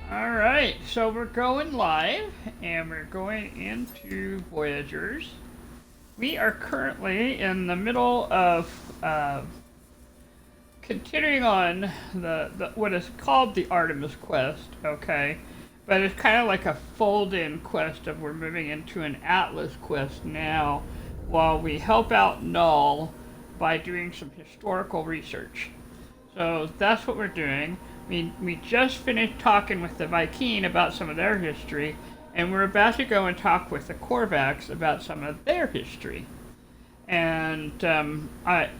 All right, so we're going live and we're going into Voyagers. We are currently in the middle of continuing on the what is called the Artemis quest, okay? But it's kind of like a fold-in quest of we're moving into an Atlas quest now while we help out Null by doing some historical research. So that's what we're doing. We just finished talking with the Viking about some of their history, and we're about to go and talk with the Korvax about some of their history. And I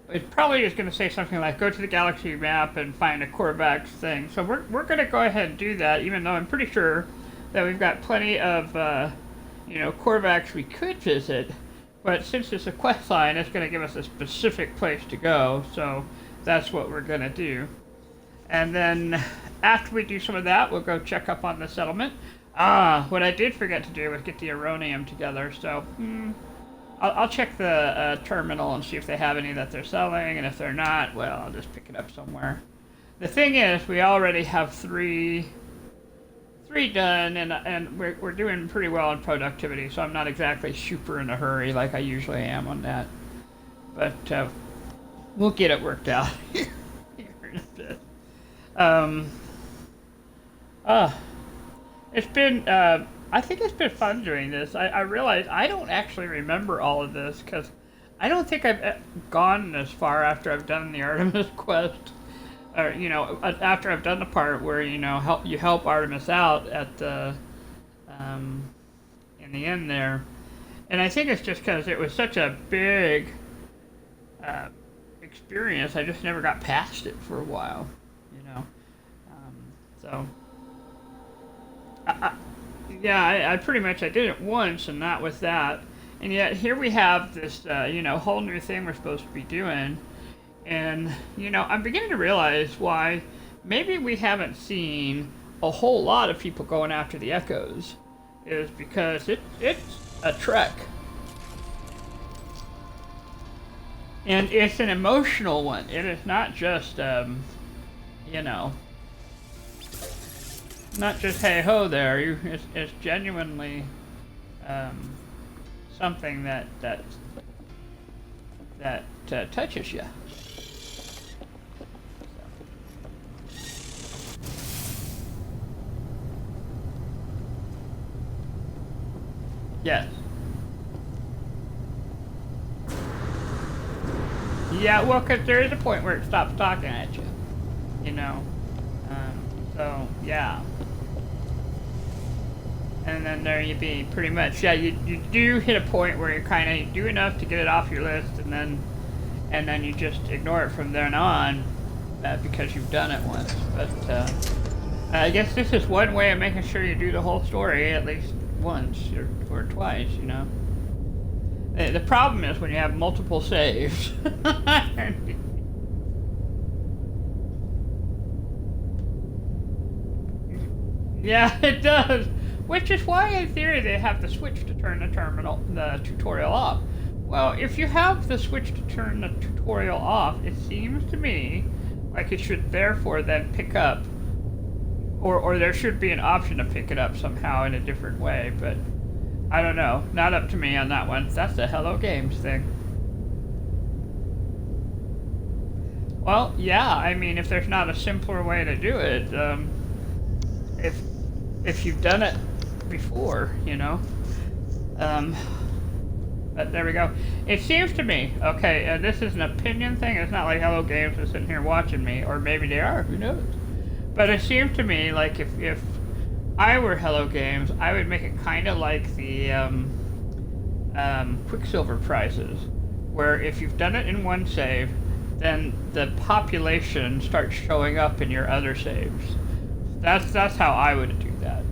it probably is going to say something like go to the galaxy map and find a Korvax thing. So we're going to go ahead and do that, even though I'm pretty sure that we've got plenty of Korvax we could visit. But since it's a quest line, it's going to give us a specific place to go. So that's what we're going to do. And then after we do some of that, we'll go check up on the settlement. What I did forget to do was get the Aronium together. So I'll check the terminal and see if they have any that they're selling. And if they're not, well, I'll just pick it up somewhere. The thing is, we already have three done, and we're doing pretty well in productivity, so I'm not exactly super in a hurry like I usually am on that. But we'll get it worked out here in a bit. It's been, I think it's been fun doing this. I realize I don't actually remember all of this, because I don't think I've gone this far after I've done the Artemis quest. Or, after I've done the part where, you help Artemis out at the, in the end there. And I think it's just because it was such a big experience, I just never got past it for a while, So, I pretty much, I did it once and not with that. And yet here we have this, whole new thing we're supposed to be doing. And, I'm beginning to realize why maybe we haven't seen a whole lot of people going after the Echoes. Is because it's a trek. And it's an emotional one. It is not just, not just hey ho there. It's genuinely something that touches you. Yes. Yeah, well, because there is a point where it stops talking at you, so, yeah. And then there you be, pretty much. Yeah, you do hit a point where you kind of do enough to get it off your list, and then you just ignore it from then on, because you've done it once. But I guess this is one way of making sure you do the whole story at least once or twice, The problem is when you have multiple saves. Yeah, it does. Which is why, in theory, they have the switch to turn the tutorial off. Well, if you have the switch to turn the tutorial off, it seems to me like it should therefore then pick up, or there should be an option to pick it up somehow in a different way, but I don't know. Not up to me on that one. That's the Hello Games thing. Well, yeah, I mean, if there's not a simpler way to do it, if you've done it before, but there we go. It seems to me, okay, this is an opinion thing. It's not like Hello Games is sitting here watching me, or maybe they are, who knows? But it seems to me like if I were Hello Games, I would make it kind of like the Quicksilver prizes, where if you've done it in one save, then the population starts showing up in your other saves. That's how I would do that.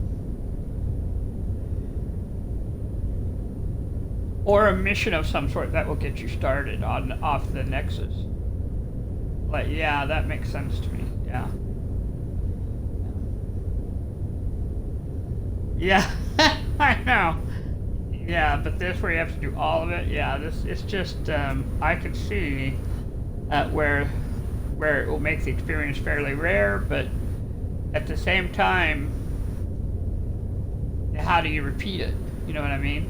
Or a mission of some sort that will get you started off the Nexus. Like, yeah, that makes sense to me. Yeah. Yeah, I know. Yeah, but this where you have to do all of it. Yeah, it's just I can see where it will make the experience fairly rare, but at the same time, how do you repeat it? You know what I mean?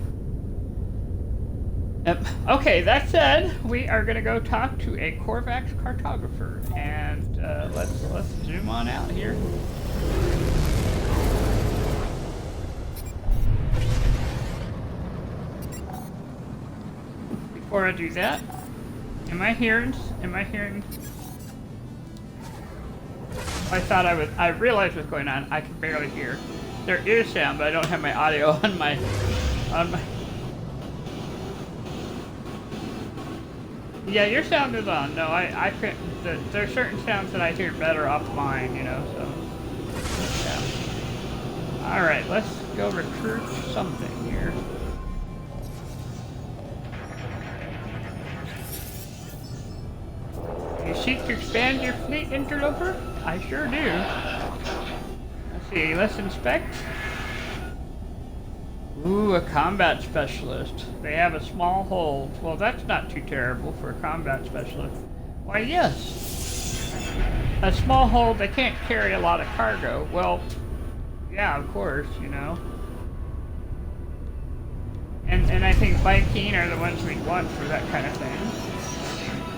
Yep. Okay, that said, we are going to go talk to a Corvax cartographer, and let's zoom on out here. Before I do that, am I hearing? I realized what's going on. I can barely hear. There is sound, but I don't have my audio on my. Yeah, your sound is on. No, I couldn't. There's certain sounds that I hear better off mine, you know. So, yeah. All right, let's go recruit something here. You seek to expand your fleet, interloper? I sure do. Let's see, let's inspect. Ooh, a combat specialist. They have a small hold. Well, that's not too terrible for a combat specialist. Why, yes. A small hold, they can't carry a lot of cargo. Well, yeah, of course, you know. And I think Viking are the ones we want for that kind of thing.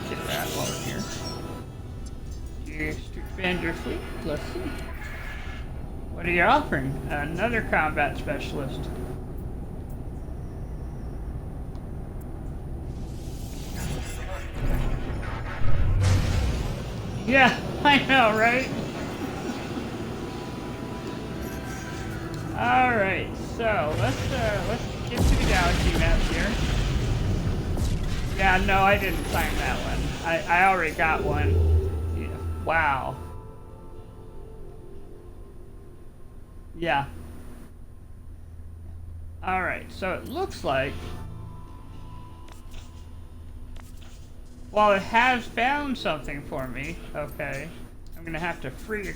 Get that while we're here. Just to expand your fleet. Let's see. What are you offering? Another combat specialist. Yeah, I know, right? All right, so let's get to the galaxy map here. Yeah, no, I didn't sign that one. I already got one. Yeah. Wow. Yeah. All right, so it looks like. Well, it has found something for me. Okay. I'm gonna have to free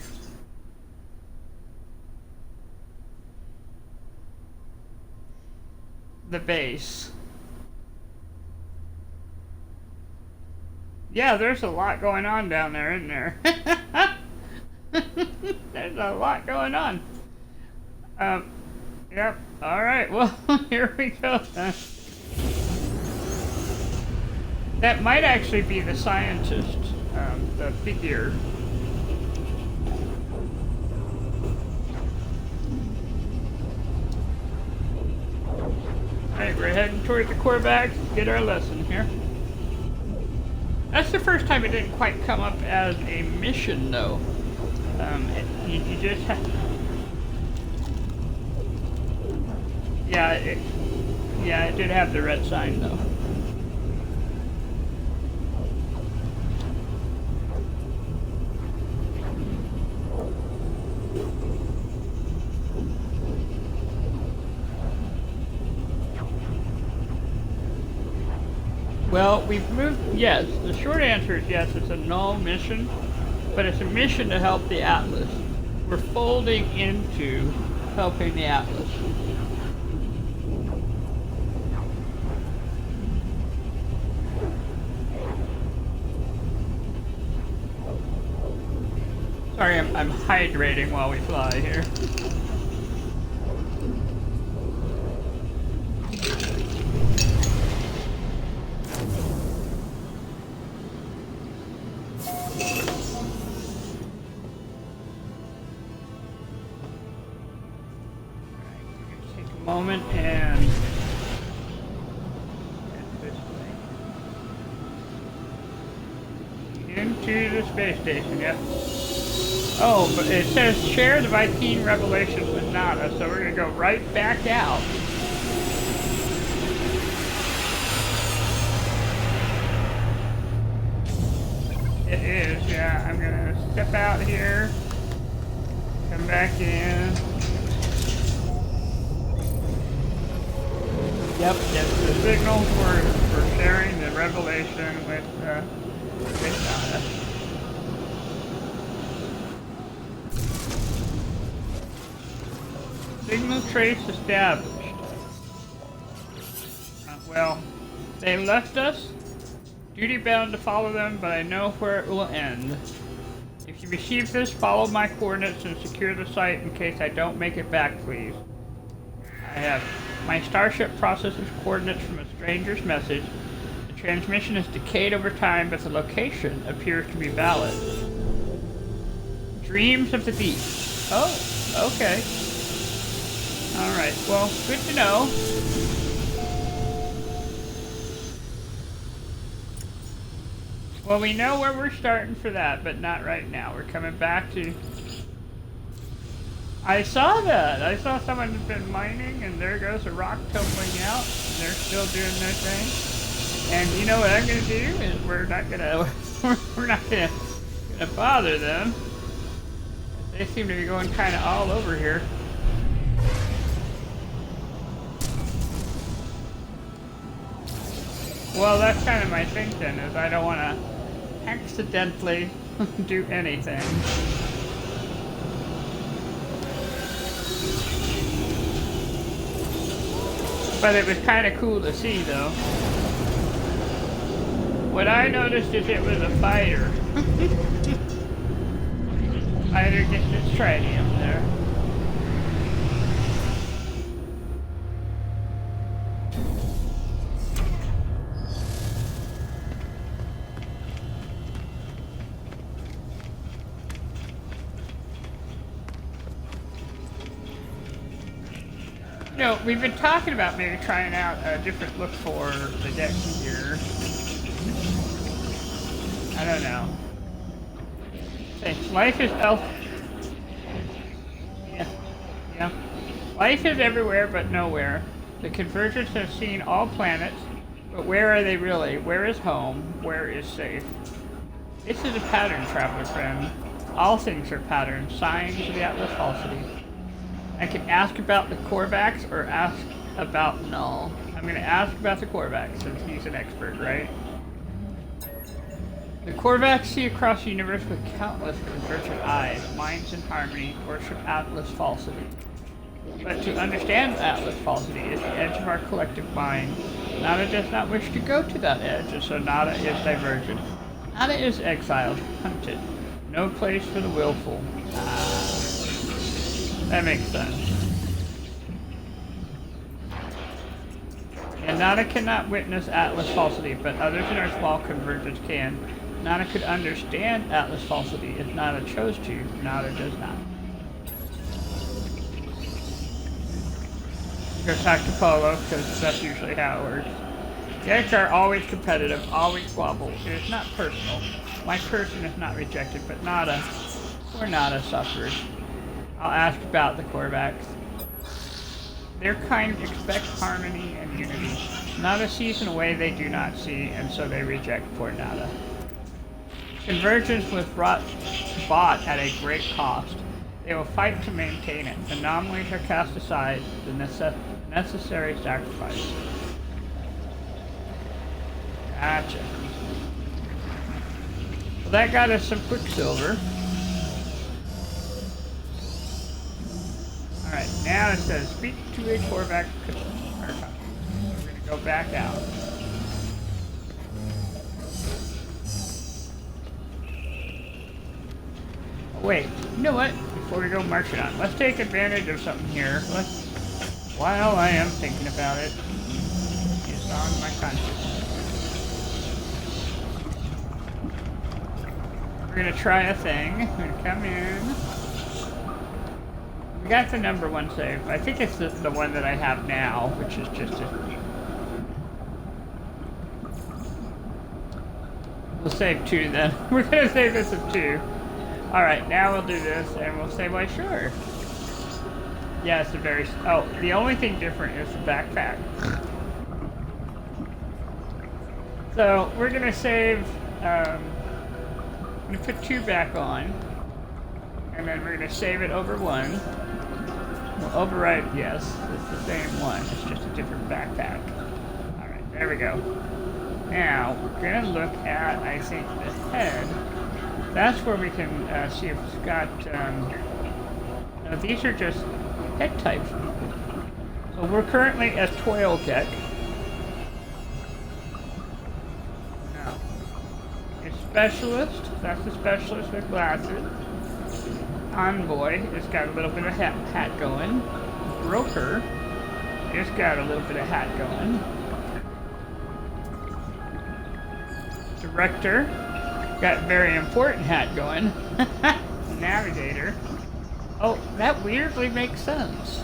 the base. Yeah, there's a lot going on down there, isn't there? There's a lot going on. Yep. All right. Well, here we go then. That might actually be the scientist, the figure. Alright, we're heading toward the Corvax to get our lesson here. That's the first time it didn't quite come up as a mission, though. You just have... Yeah, it did have the red sign, though. Well, we've moved, yes. The short answer is yes, it's a null mission, but it's a mission to help the Atlas. We're folding into helping the Atlas. Sorry, I'm hydrating while we fly here. Moment and this way. Into the space station, yep. Oh, but it says share the Viking revelations with Nada, so we're gonna go right back out. It is, yeah. I'm gonna step out here, come back in. Yep, it's the signal for sharing the revelation with Nada. Signal trace established. Well, they left us. Duty bound to follow them, but I know where it will end. If you receive this, follow my coordinates and secure the site in case I don't make it back, please. I have. My starship processes coordinates from a stranger's message. The transmission is decayed over time, but the location appears to be valid. Dreams of the deep. Oh, okay. Alright, well, good to know. Well, we know where we're starting for that, but not right now. We're coming back to... I saw that! I saw someone had been mining, and there goes a rock tumbling out, and they're still doing their thing. And you know what I'm gonna do is we're not gonna bother them. They seem to be going kind of all over here. Well, that's kind of my thinking, is I don't want to accidentally do anything. But it was kind of cool to see, though. What I noticed is it was a fighter. Fighter getting its tritium there. You know, we've been talking about maybe trying out a different look for the deck here. I don't know. Say, life is yeah. Life is everywhere but nowhere. The Convergence has seen all planets, but where are they really? Where is home? Where is safe? This is a pattern, traveler friend. All things are patterns, signs of the Atlas falsity. I can ask about the Korvax or ask about Null. I'm going to ask about the Korvax since he's an expert, right? The Korvax see across the universe with countless convergent eyes, minds in harmony, worship Atlas falsity. But to understand Atlas falsity is the edge of our collective mind. Nada does not wish to go to that edge, and so Nada is divergent. Nada is exiled, hunted. No place for the willful. That makes sense. And Nada cannot witness Atlas falsity, but others in our small convergence can. Nada could understand Atlas falsity if Nada chose to. Nada does not. Go talk to Polo, because that's usually how it works. Decks are always competitive, always squabble. It is not personal. My person is not rejected, but Nada, or Nada suffers. I'll ask about the Korvax. Their kind expect harmony and unity. Nada sees in a way they do not see, and so they reject poor Nada. Convergence was bought at a great cost. They will fight to maintain it. Anomalies are cast aside, the necessary sacrifice. Gotcha. Well, that got us some Quicksilver. Alright, now it says, speak to a Korvax. We're going to go back out. Oh, wait, you know what? Before we go marching on, let's take advantage of something here. While I am thinking about it, it's on my conscience. We're going to try a thing. We're going to come in. We got the number one save. I think it's the one that I have now, which is just a... We'll save 2 then. We're going to save this of 2. Alright, now we'll do this, and we'll say, why sure. Yeah, it's a very... Oh, the only thing different is the backpack. So, we're going to save... I'm going to put 2 back on. And then we're going to save it over 1. We'll override, yes, it's the same one. It's just a different backpack. Alright, there we go. Now, we're going to look at, I think, the head. That's where we can see if it's got, no, these are just head types. So we're currently at Toilgek. No. It's Specialist, that's the specialist with glasses. Envoy has got a little bit of hat going. Broker has got a little bit of hat going. Director got very important hat going. Navigator. Oh, that weirdly makes sense.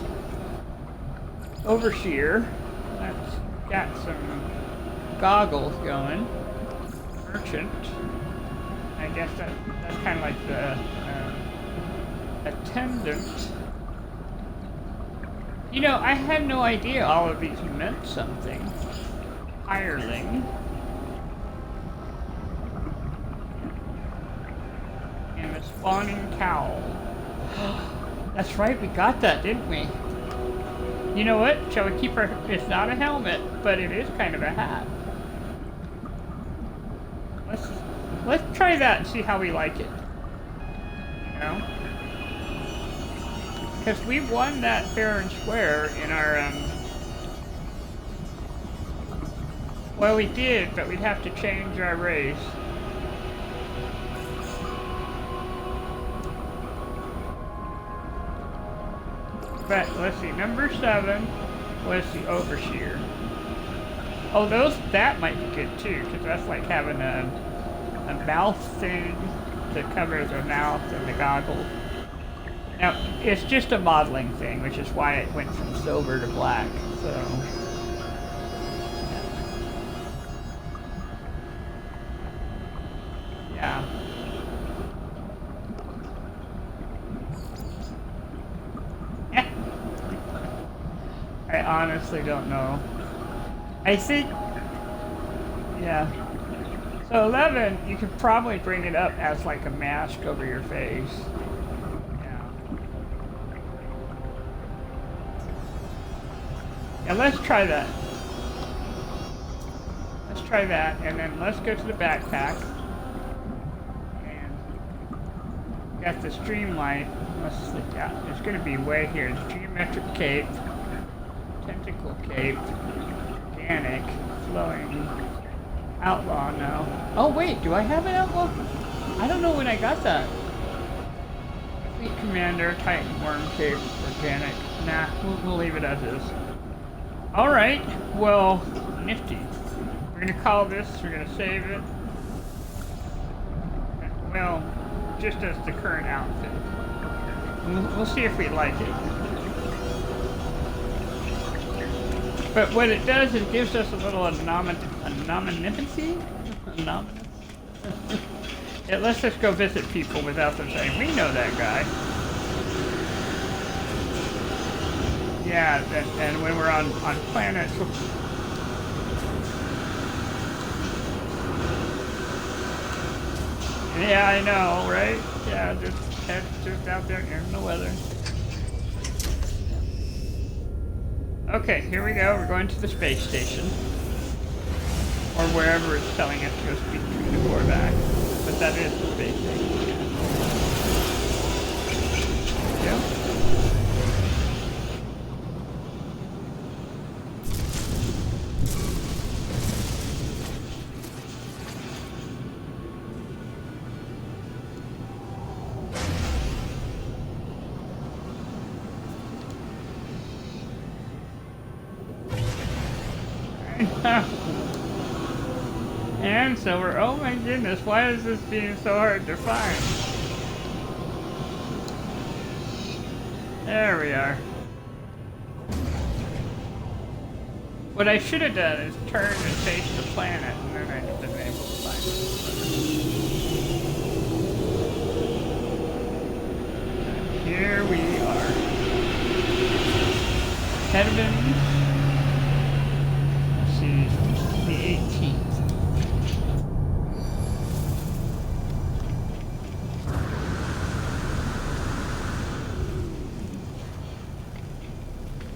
Overseer, that's got some goggles going. Merchant, I guess that's kind of like the attendant. You know, I had no idea all of these meant something. Hireling. And a spawning cowl. That's right, we got that, didn't we? You know what? Shall we keep our... It's not a helmet, but it is kind of a hat. Let's try that and see how we like it. You know? Because we won that fair and square in our, well, we did, but we'd have to change our race. But, let's see, number 7 was the Overseer. Oh, that might be good too, because that's like having a mouth thing to cover the mouth and the goggles. Now, it's just a modeling thing, which is why it went from silver to black, so... Yeah. I honestly don't know. I think... Yeah. So 11, you could probably bring it up as like a mask over your face. Yeah, let's try that. Let's try that, and then let's go to the backpack. And got the streamlight. Let's look at it. It's going to be way here. The geometric cape, tentacle cape, organic, flowing, outlaw now. Oh wait, do I have an outlaw? I don't know when I got that. Fleet commander, Titan worm cape, organic. Nah, we'll leave it as is. Alright, well, nifty. We're gonna call this, we're gonna save it. Well, just as the current outfit. We'll see if we like it. But what it does, it gives us a little anonymity? It lets us go visit people without them saying, we know that guy. Yeah, and when we're on planets... Yeah, I know, right? Yeah, just out there in the weather. Okay, here we go. We're going to the space station. Or wherever it's telling us to go speak to the quarterback. But that is the space station. Yeah. And so we're, oh my goodness, why is this being so hard to find? There we are. What I should have done is turn and face the planet, and then I'd have been able to find it. Here we are. Heaven. Let's see, the 18th.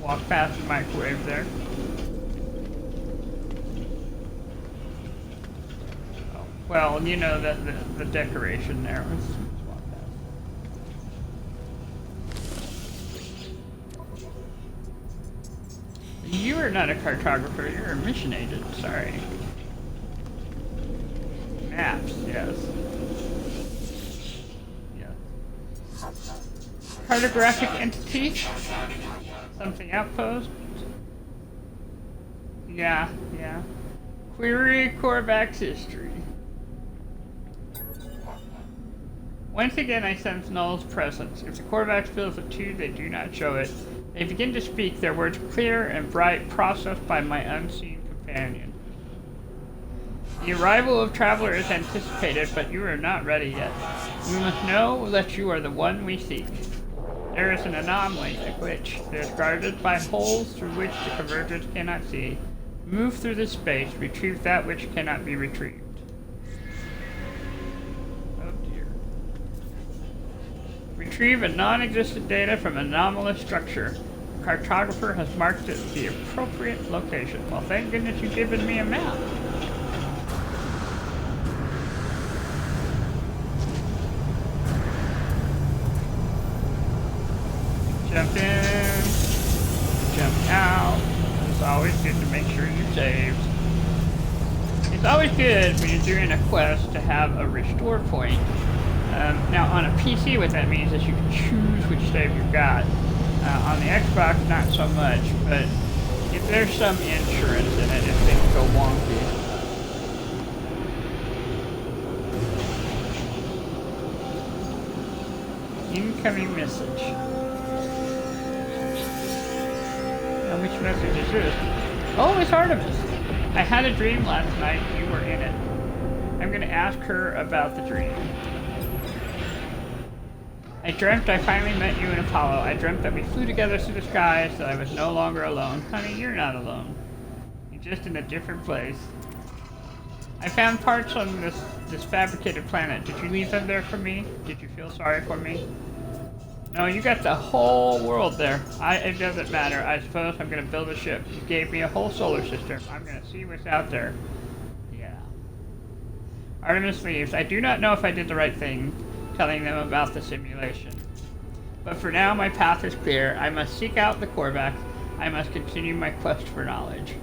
Walk past the microwave there. Oh, well, you know the decoration there. Let's walk past. You are not a cartographer. You're a mission agent. Sorry. Perhaps, yes. Yes. Cartographic entity? Something outpost? Yeah, yeah. Query Korvax's history. Once again, I sense Null's presence. If the Korvax feels it too, they do not show it. They begin to speak, their words clear and bright, processed by my unseen companion. The arrival of Traveler is anticipated, but you are not ready yet. We must know that you are the one we seek. There is an anomaly, a glitch. It is guarded by holes through which the convergers cannot see. Move through this space, retrieve that which cannot be retrieved. Retrieve a non-existent data from an anomalous structure. The cartographer has marked it the appropriate location. Well, thank goodness you've given me a map. Jump in, jump out. It's always good to make sure you're saved. It's always good when you're doing a quest to have a restore point. Now on a PC what that means is you can choose which save you've got. On the Xbox not so much, but if there's some insurance in it if things go wonky. Incoming message. Now which message is this? Oh, it's Artemis. I had a dream last night, you were in it. I'm going to ask her about the dream. I dreamt I finally met you in Apollo. I dreamt that we flew together through the skies, that I was no longer alone. Honey, you're not alone. You're just in a different place. I found parts on this fabricated planet. Did you leave them there for me? Did you feel sorry for me? No, you got the whole world there. It doesn't matter. I suppose I'm going to build a ship. You gave me a whole solar system. I'm going to see what's out there. Yeah. Artemis leaves. I do not know if I did the right thing, telling them about the simulation. But for now, my path is clear. I must seek out the Korvax. I must continue my quest for knowledge.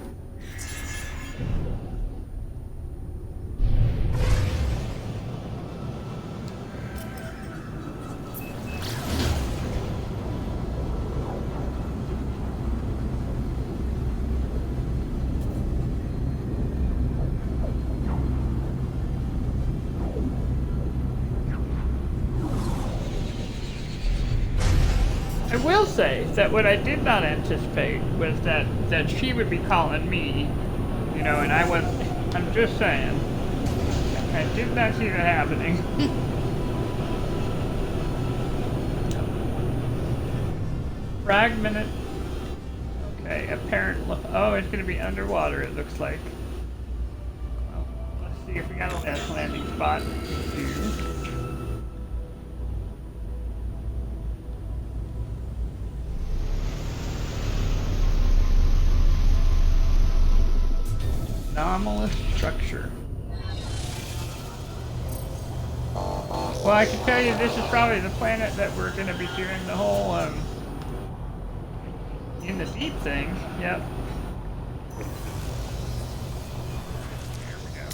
I will say that what I did not anticipate was that she would be calling me, you know, and I'm just saying. I did not see that happening. Fragmented. Okay, apparent. Oh, it's going to be underwater, it looks like. Well, let's see if we got a test landing spot. Anomalous structure. Well, I can tell you this is probably the planet that we're going to be doing the whole, in the deep thing. Yep. There we go.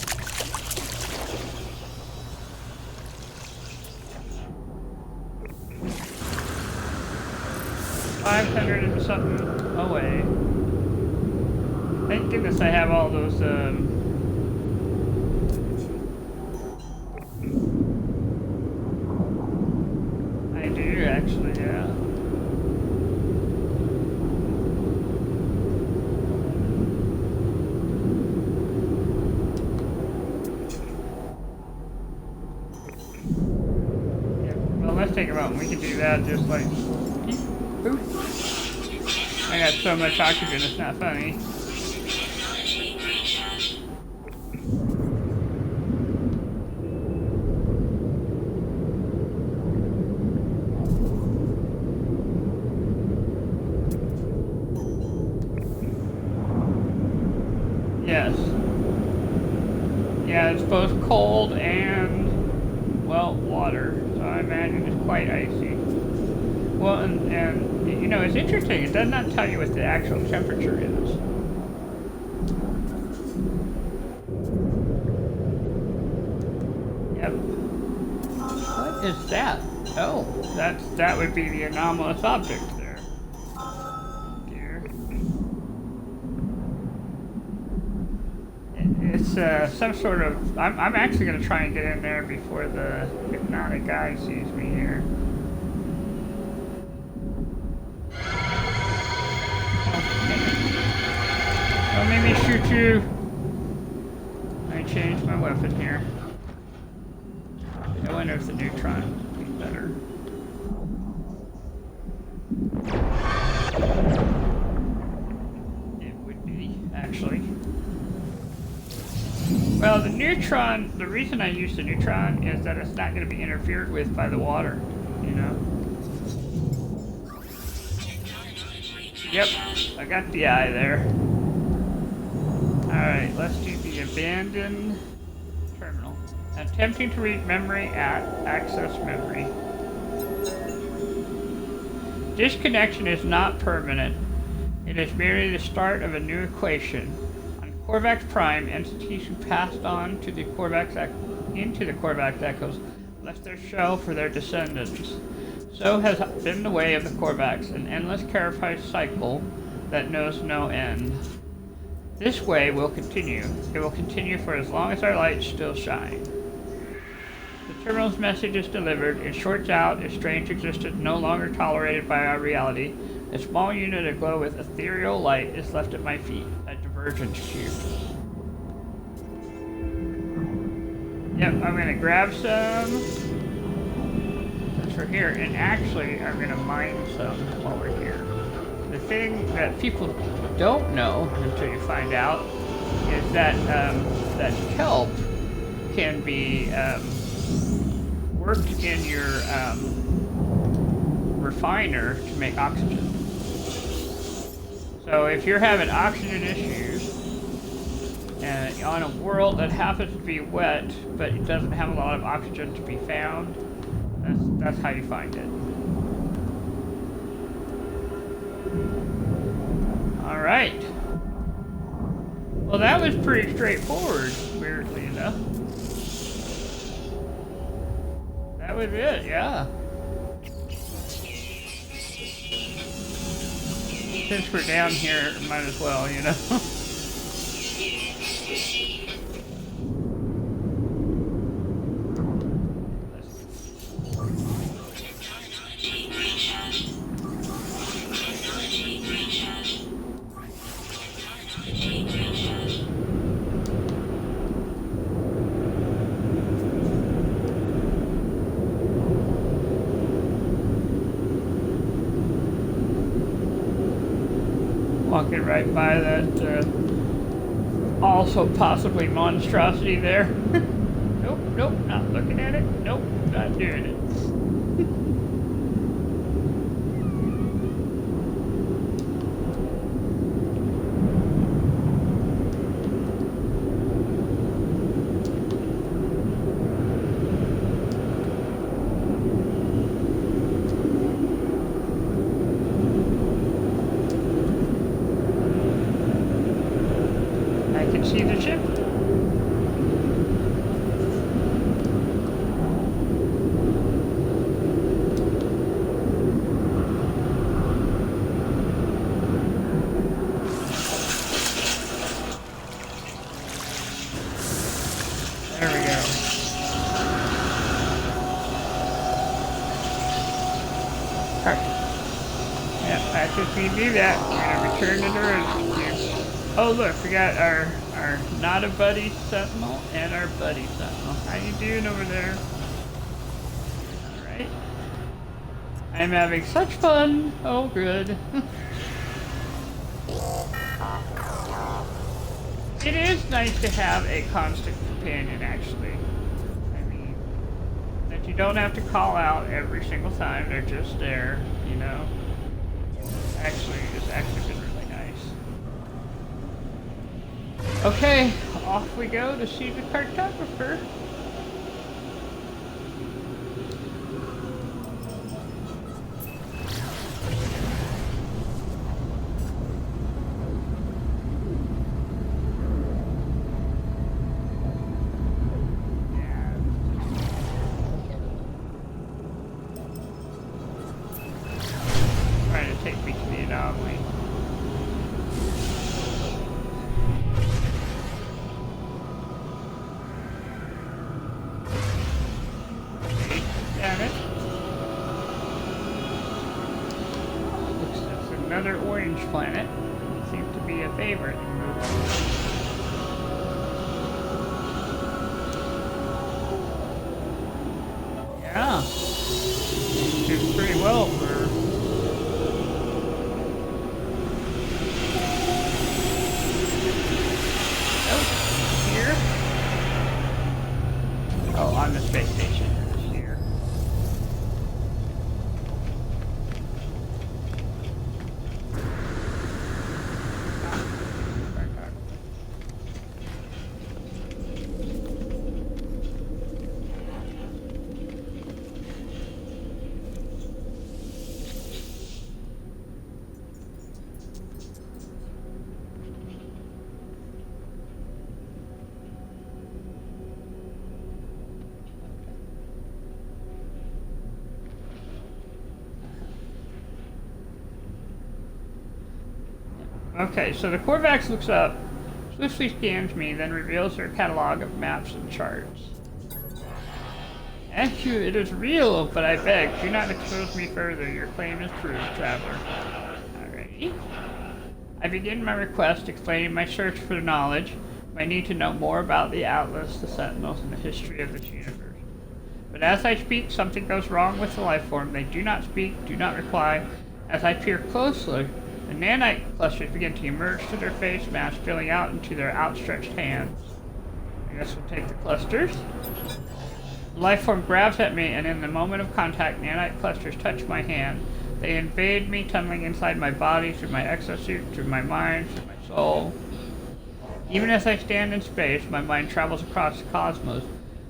500 and something away. Thank goodness I have all those, I do actually, yeah. Yeah, well, let's take a moment. We can do that just like, boop. I got so much oxygen, it's not funny. Yes. Yeah, it's both cold and, well, water. So I imagine it's quite icy. Well, and you know, it's interesting. It does not tell you what the actual temperature is. is that? Oh, that would be the anomalous object there. Dear. It's some sort of. I'm actually going to try and get in there before the hypnotic guy sees me here. Don't make me shoot you. I changed my weapon here. I wonder if the neutron would be better. It would be, actually. Well, the neutron, the reason I use the neutron is that it's not going to be interfered with by the water, you know? Yep, I got the eye there. Alright, let's do the abandoned terminal. Attempting to read memory at access memory. Disconnection is not permanent. It is merely the start of a new equation. On Korvax Prime, entities who passed on to the into the Korvax echoes left their shell for their descendants. So has been the way of the Korvax, an endless carapace cycle that knows no end. This way will continue. It will continue for as long as our lights still shine. The terminal's message is delivered. It shorts out a strange existence no longer tolerated by our reality. A small unit aglow with ethereal light is left at my feet. A divergence cube. Yep, I'm gonna grab some. Since we're here, and actually I'm gonna mine some while we're here. The thing that people don't know until you find out is that that kelp can be worked in your refiner to make oxygen. So if you're having oxygen issues on a world that happens to be wet but it doesn't have a lot of oxygen to be found, that's how you find it. Alright. Well, that was pretty straightforward, weirdly enough. That was it, yeah. Since we're down here, might as well, you know. Walking right by that also possibly monstrosity there. Nope, nope, not looking at it. Nope, not doing it. See the ship? There we go. Alright. Yeah, I just need to do that. We're gonna return to the room. Oh look, we got our not a buddy sentinel and our buddy sentinel. How you doing over there? Alright. I'm having such fun. Oh good. It is nice to have a constant companion, actually. I mean, that you don't have to call out every single time. They're just there, you know. Actually, it's actually been really nice. Okay, off we go to see the cartographer. another orange planet. Seems to be a favorite. Yeah. Did pretty well for... Oh, here? Oh, on the space station. Here. Okay, so the Corvax looks up, swiftly scans me, then reveals their catalog of maps and charts. Actually, it is real, but I beg, do not expose me further. Your claim is true, traveler. Alrighty. I begin my request explaining my search for knowledge, my need to know more about the Atlas, the Sentinels, and the history of this universe. But as I speak, something goes wrong with the life form. They do not speak, do not reply. As I peer closely, the nanite clusters begin to emerge to their face masks, spilling out into their outstretched hands. I guess we'll take the clusters. The life form grabs at me, and in the moment of contact, nanite clusters touch my hand. They invade me, tunneling inside my body, through my exosuit, through my mind, through my soul. Even as I stand in space, my mind travels across the cosmos.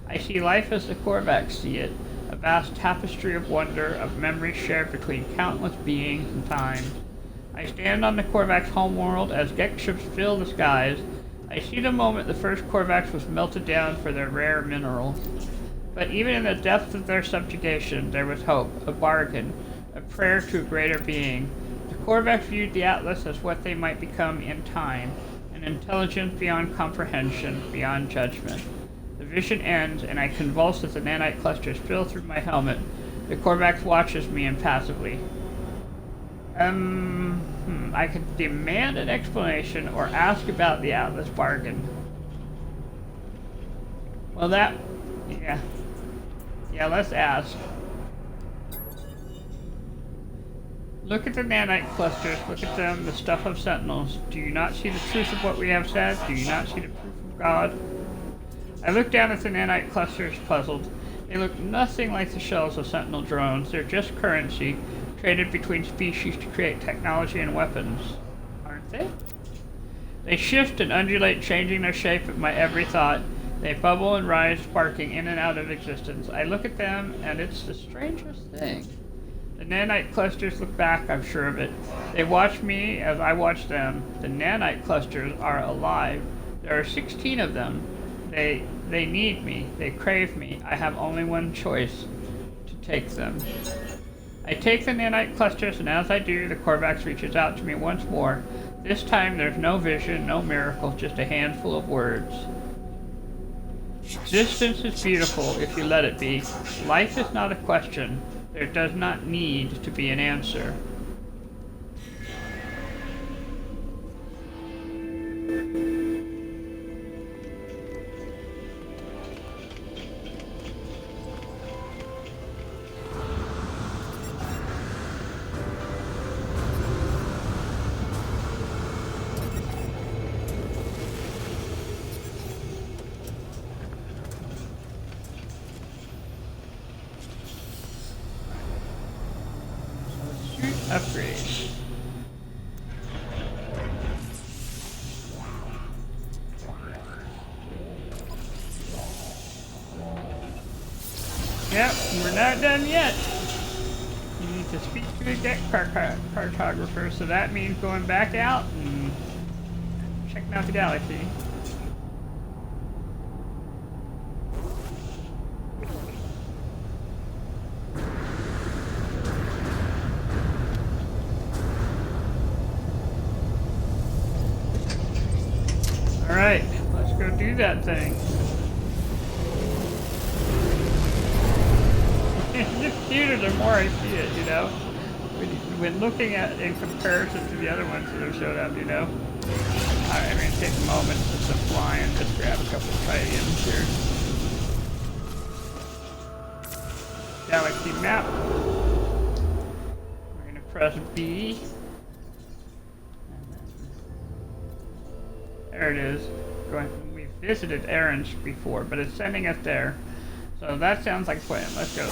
I see life as the Corvax see it, a vast tapestry of wonder, of memories shared between countless beings and times. I stand on the Corvax homeworld as Gek ships fill the skies. I see the moment the first Corvax was melted down for their rare minerals. But even in the depth of their subjugation, there was hope, a bargain, a prayer to a greater being. The Corvax viewed the Atlas as what they might become in time, an intelligence beyond comprehension, beyond judgment. The vision ends, and I convulse as the nanite clusters spill through my helmet. The Corvax watches me impassively. I could demand an explanation or ask about the Atlas bargain. Well, yeah. Yeah, let's ask. Look at the nanite clusters, look at them, the stuff of Sentinels. Do you not see the truth of what we have said? Do you not see the proof of God? I look down at the nanite clusters, puzzled. They look nothing like the shells of Sentinel drones. They're just currency, traded between species to create technology and weapons. Aren't they? They shift and undulate, changing their shape at my every thought. They bubble and rise, sparking in and out of existence. I look at them, and it's the strangest thing. The nanite clusters look back, I'm sure of it. They watch me as I watch them. The nanite clusters are alive. There are 16 of them. They need me. They crave me. I have only one choice: to take them. I take the nanite clusters, and as I do, the Corvax reaches out to me once more. This time there's no vision, no miracle, just a handful of words. Distance is beautiful if you let it be. Life is not a question. There does not need to be an answer. Upgrade. Yep, we're not done yet. You need to speak to the deck cartographer, so that means going back out and checking out the galaxy. Alright, let's go do that thing. It gets cuter the more I see it, you know? when looking at in comparison to the other ones that have showed up, you know. Alright, I'm gonna take a moment just to fly and just grab a couple of tie-ins here. Galaxy map. We're gonna press B. There it is. We've visited errands before, but it's sending us there. So that sounds like a plan. Let's go.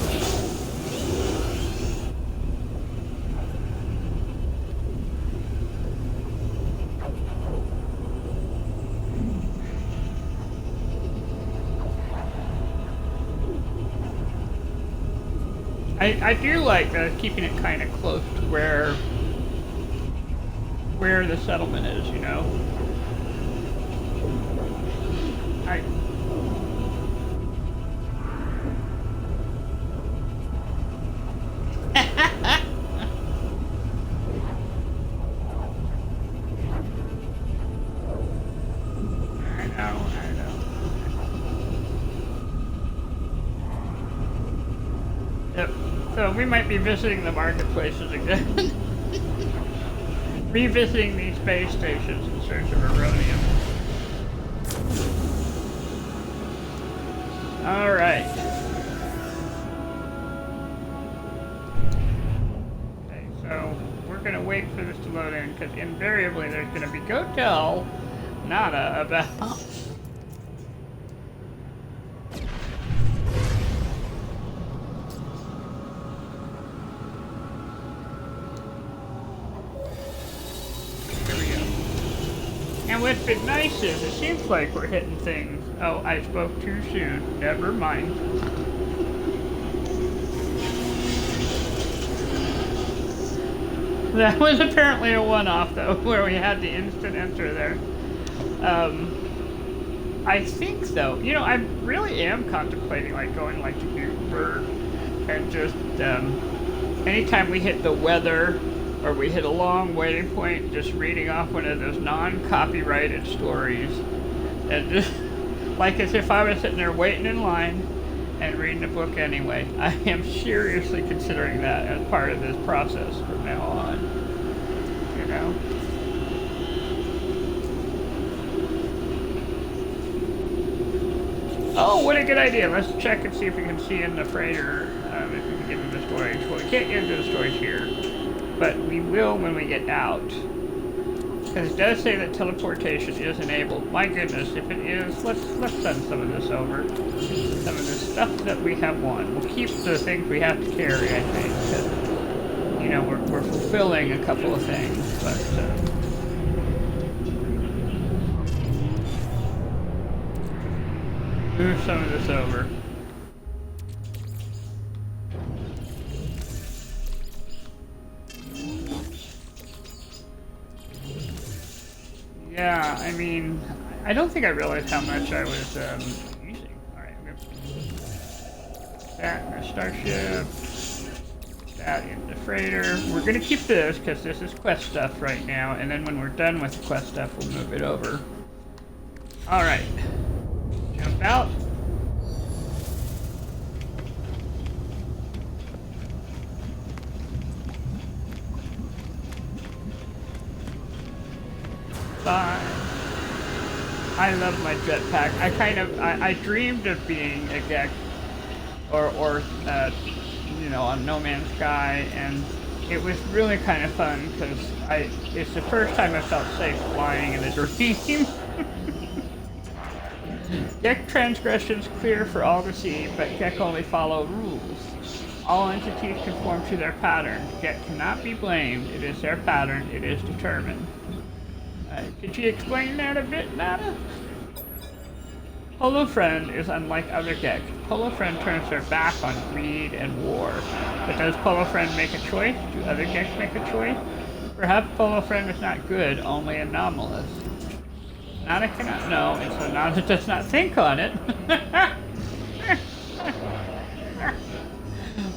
I do like keeping it kind of close to where the settlement is, you know. I know. Yep. So we might be visiting the marketplaces again. Revisiting these space stations in search of Aronium. Alright. Okay, so we're gonna wait for this to load in, because invariably there's gonna be go tell Nada about And what's been nice is, it seems like we're hitting things. Oh, I spoke too soon. Never mind. That was apparently a one-off, though, where we had the instant enter there. I think, though, you know, I really am contemplating, like, going, like, to Newburgh and just, anytime we hit the weather, or we hit a long waiting point, just reading off one of those non-copyrighted stories, and just like as if I was sitting there waiting in line and reading a book anyway. I am seriously considering that as part of this process from now on. You know. Oh, what a good idea! Let's check and see if we can see in the freighter if we can get into the storage. Well, we can't get into the storage here. But we will when we get out. Because it does say that teleportation is enabled. My goodness, if it is, let's send some of this over. Some of this stuff that we have won. We'll keep the things we have to carry, I think. Because, you know, we're fulfilling a couple of things. But, move some of this over. Yeah, I mean, I don't think I realized how much I was using. Alright, I'm going to put that in our starship, that in the freighter. We're going to keep this because this is quest stuff right now, and then when we're done with the quest stuff, we'll move it over. Alright, jump out. I love my jetpack. I dreamed of being a Gek or you know, on No Man's Sky, and it was really kind of fun because it's the first time I felt safe flying in a dream. Gek transgressions clear for all to see, but Gek only follow rules. All entities conform to their pattern. Gek cannot be blamed. It is their pattern. It is determined. Could you explain that a bit, Nada? Holofriend is unlike other Gek. Holofriend turns their back on greed and war. But does Holofriend make a choice? Do other Geks make a choice? Perhaps Holofriend is not good, only anomalous. Nada cannot know, and so Nada does not think on it.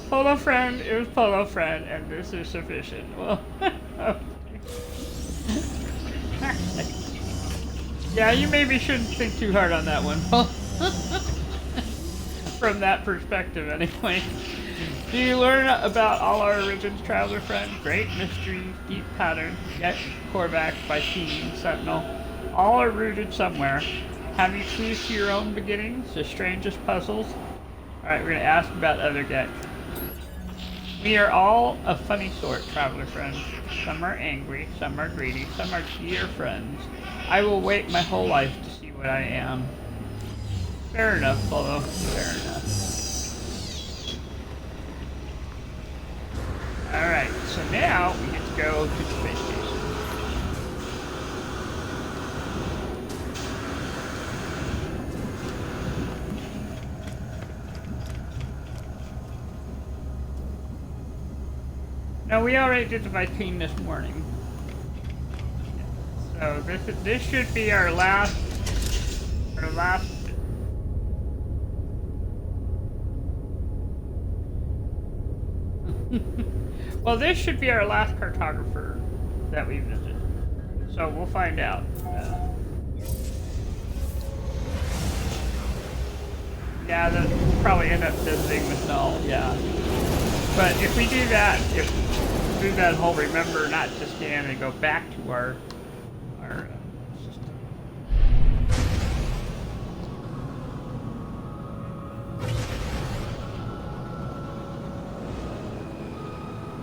Holofriend is Holofriend, and this is sufficient. Well, okay. Yeah, you maybe shouldn't think too hard on that one. From that perspective, anyway. Do you learn about all our origins, traveler friend? Great mystery, deep pattern, yet core back by Team Sentinel. All are rooted somewhere. Have you clues to your own beginnings? The strangest puzzles? Alright, we're gonna ask about other get. We are all a funny sort, traveler friends. Some are angry, some are greedy, some are dear friends. I will wait my whole life to see what I am. Fair enough, Polo. Fair enough. Alright, so now we get to go to the space station. No, we already did the Viking this morning. So this should be our last well, this should be our last cartographer that we visit. So we'll find out. Yeah, we'll probably end up visiting with Null, yeah. But if we do that, do that whole remember not to scan and go back to our system.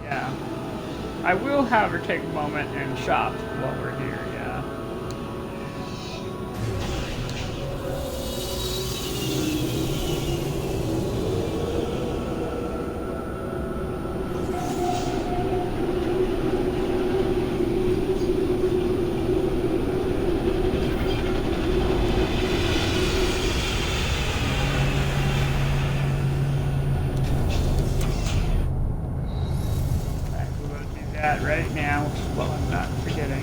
Yeah. I will, however, take a moment and shop while we're here, yeah. Right now, well, I'm not forgetting.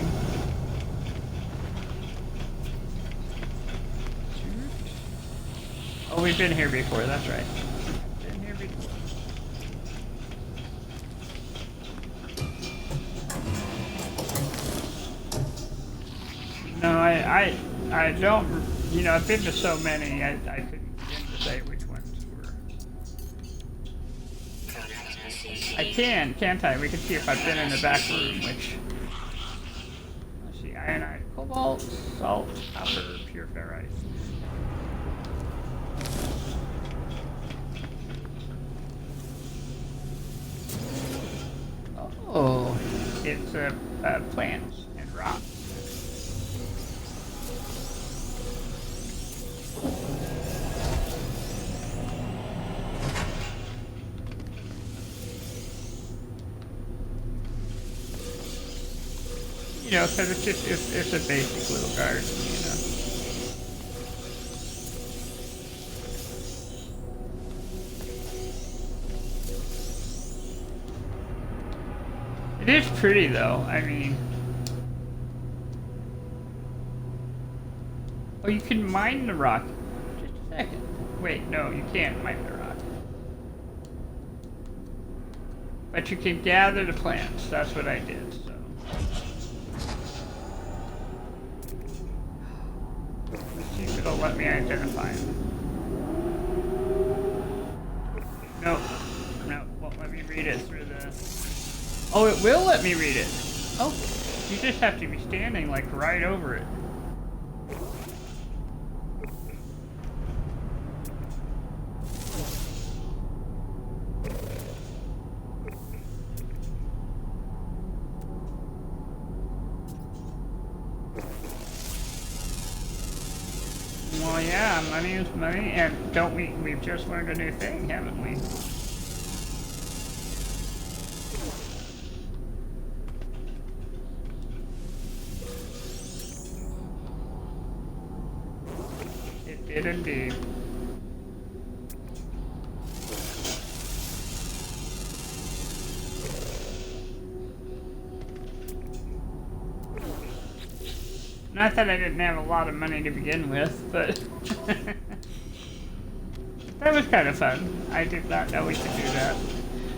Oh, we've been here before, that's right. Been here before. No, I don't, you know, I've been to so many, I couldn't begin to say which ones were. I can, can't I? We can see if I've been in the back room, which... Let's see, ironite, cobalt, salt, copper, pure ferrite. Oh, it's plants and rocks. You know, because it's just, it's a basic little garden, you know. It is pretty though, I mean. Oh, you can mine the rock. Just a second. Wait, no, you can't mine the rock. But you can gather the plants, that's what I did, so. It'll let me identify them. No, won't let me read it through the... Oh, it will let me read it. Oh, you just have to be standing like right over it. Well, yeah, money is money, and don't we've just learned a new thing, haven't we? It did indeed. Not that I didn't have a lot of money to begin with, but that was kind of fun. I did not know we could do that.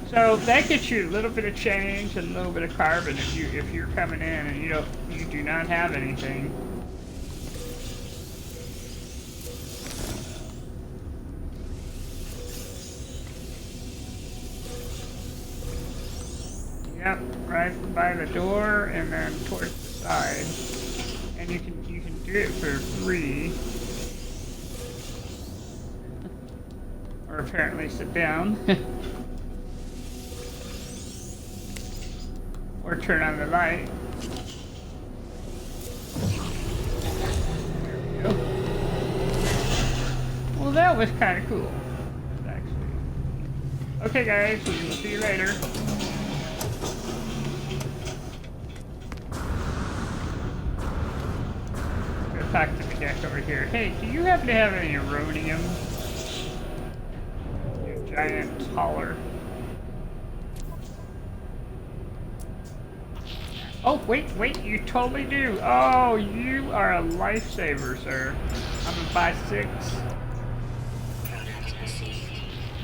So that gets you a little bit of change and a little bit of carbon if you're coming in and you do not have anything. by the door and then towards the side. And you can do it for free. Or apparently sit down. Or turn on the light. There we go. Well, that was kind of cool, actually. Okay, guys, we'll see you later. Go talk to the deck over here. Hey, do you happen to have any uranium? You giant holler. Oh, wait, you totally do. Oh, you are a lifesaver, sir. I'm gonna buy 6.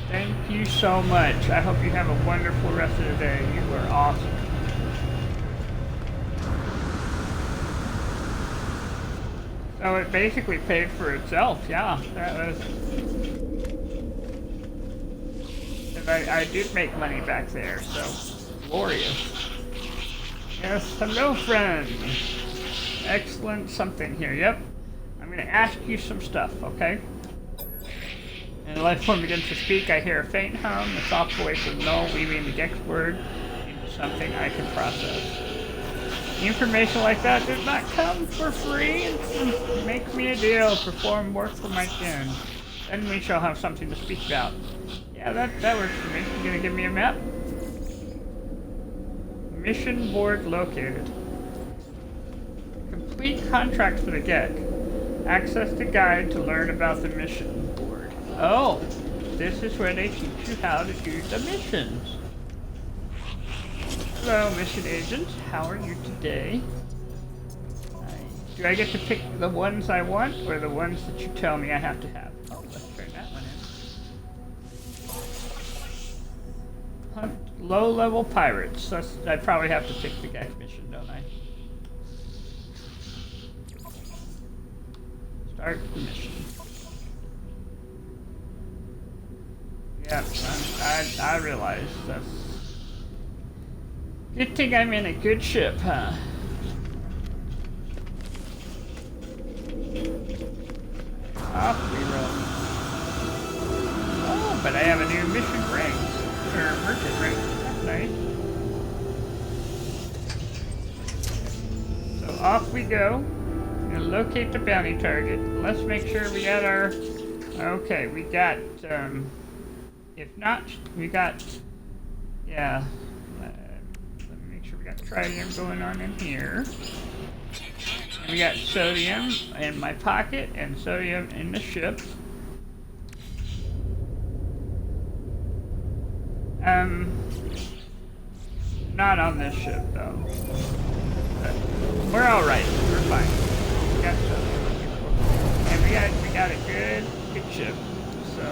Thank you so much. I hope you have a wonderful rest of the day. You are awesome. So it basically paid for itself, yeah. That was... And I did make money back there, so glorious. Yes, hello friend. Excellent something here, yep. I'm gonna ask you some stuff, okay? And the life form begins to speak. I hear a faint hum, the soft voice of no, weaving the next word into something I can process. Information like that does not come for free. Make me a deal, perform work for my kin. Then we shall have something to speak about. Yeah, that works for me. You gonna give me a map? Mission board located. Complete contract for the GEC. Access the guide to learn about the mission board. Oh, this is where they teach you how to do the missions. Hello, mission agent. How are you today? Do I get to pick the ones I want, or the ones that you tell me I have to have? Oh, let's turn that one in. Hunt low-level pirates. I probably have to pick the GEC mission, don't I? Start the mission. Yep, I realize that's... Good thing I'm in a good ship, huh? Off we roll. Oh, but I have a new mission rank. Or merchant rank. That's nice. So off we go. We'll locate the bounty target. Let's make sure we got our... Okay, we got... if not, we got... Yeah. Let me make sure we got tritium going on in here. And we got sodium in my pocket and sodium in the ship. Not on this ship though. But we're all right. We're fine. We got sodium, and we got a good ship. So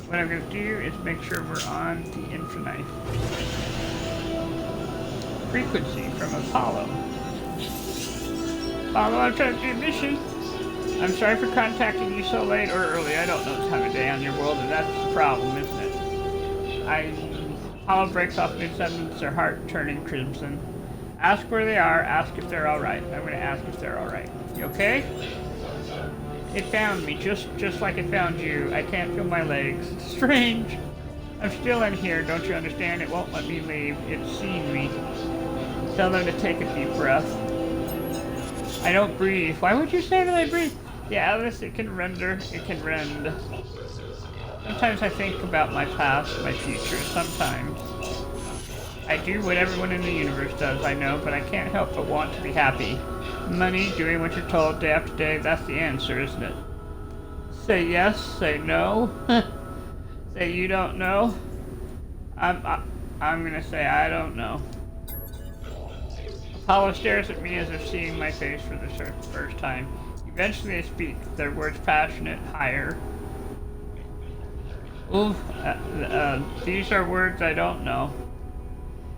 what I'm gonna do is make sure we're on the infinite frequency from Apollo. Apollo, I'm trying to do a mission. I'm sorry for contacting you so late or early. I don't know the time of day on your world, and that's the problem, isn't it? Apollo breaks off mid-sentence, their heart turning crimson. Ask where they are, ask if they're alright. I'm gonna ask if they're alright. You okay? It found me, just like it found you. I can't feel my legs. Strange. I'm still in here, don't you understand? It won't let me leave. It's seen me. Tell them to take a deep breath. I don't breathe. Why would you say that I breathe? Yeah, Alice, it can rend. Sometimes I think about my past, my future. Sometimes. I do what everyone in the universe does, I know, but I can't help but want to be happy. Money, doing what you're told day after day, that's the answer, isn't it? Say yes, say no. Say you don't know. I'm gonna say I don't know. Apollo stares at me as if seeing my face for the first time. Eventually they speak, their words passionate, higher. Ooh, these are words I don't know.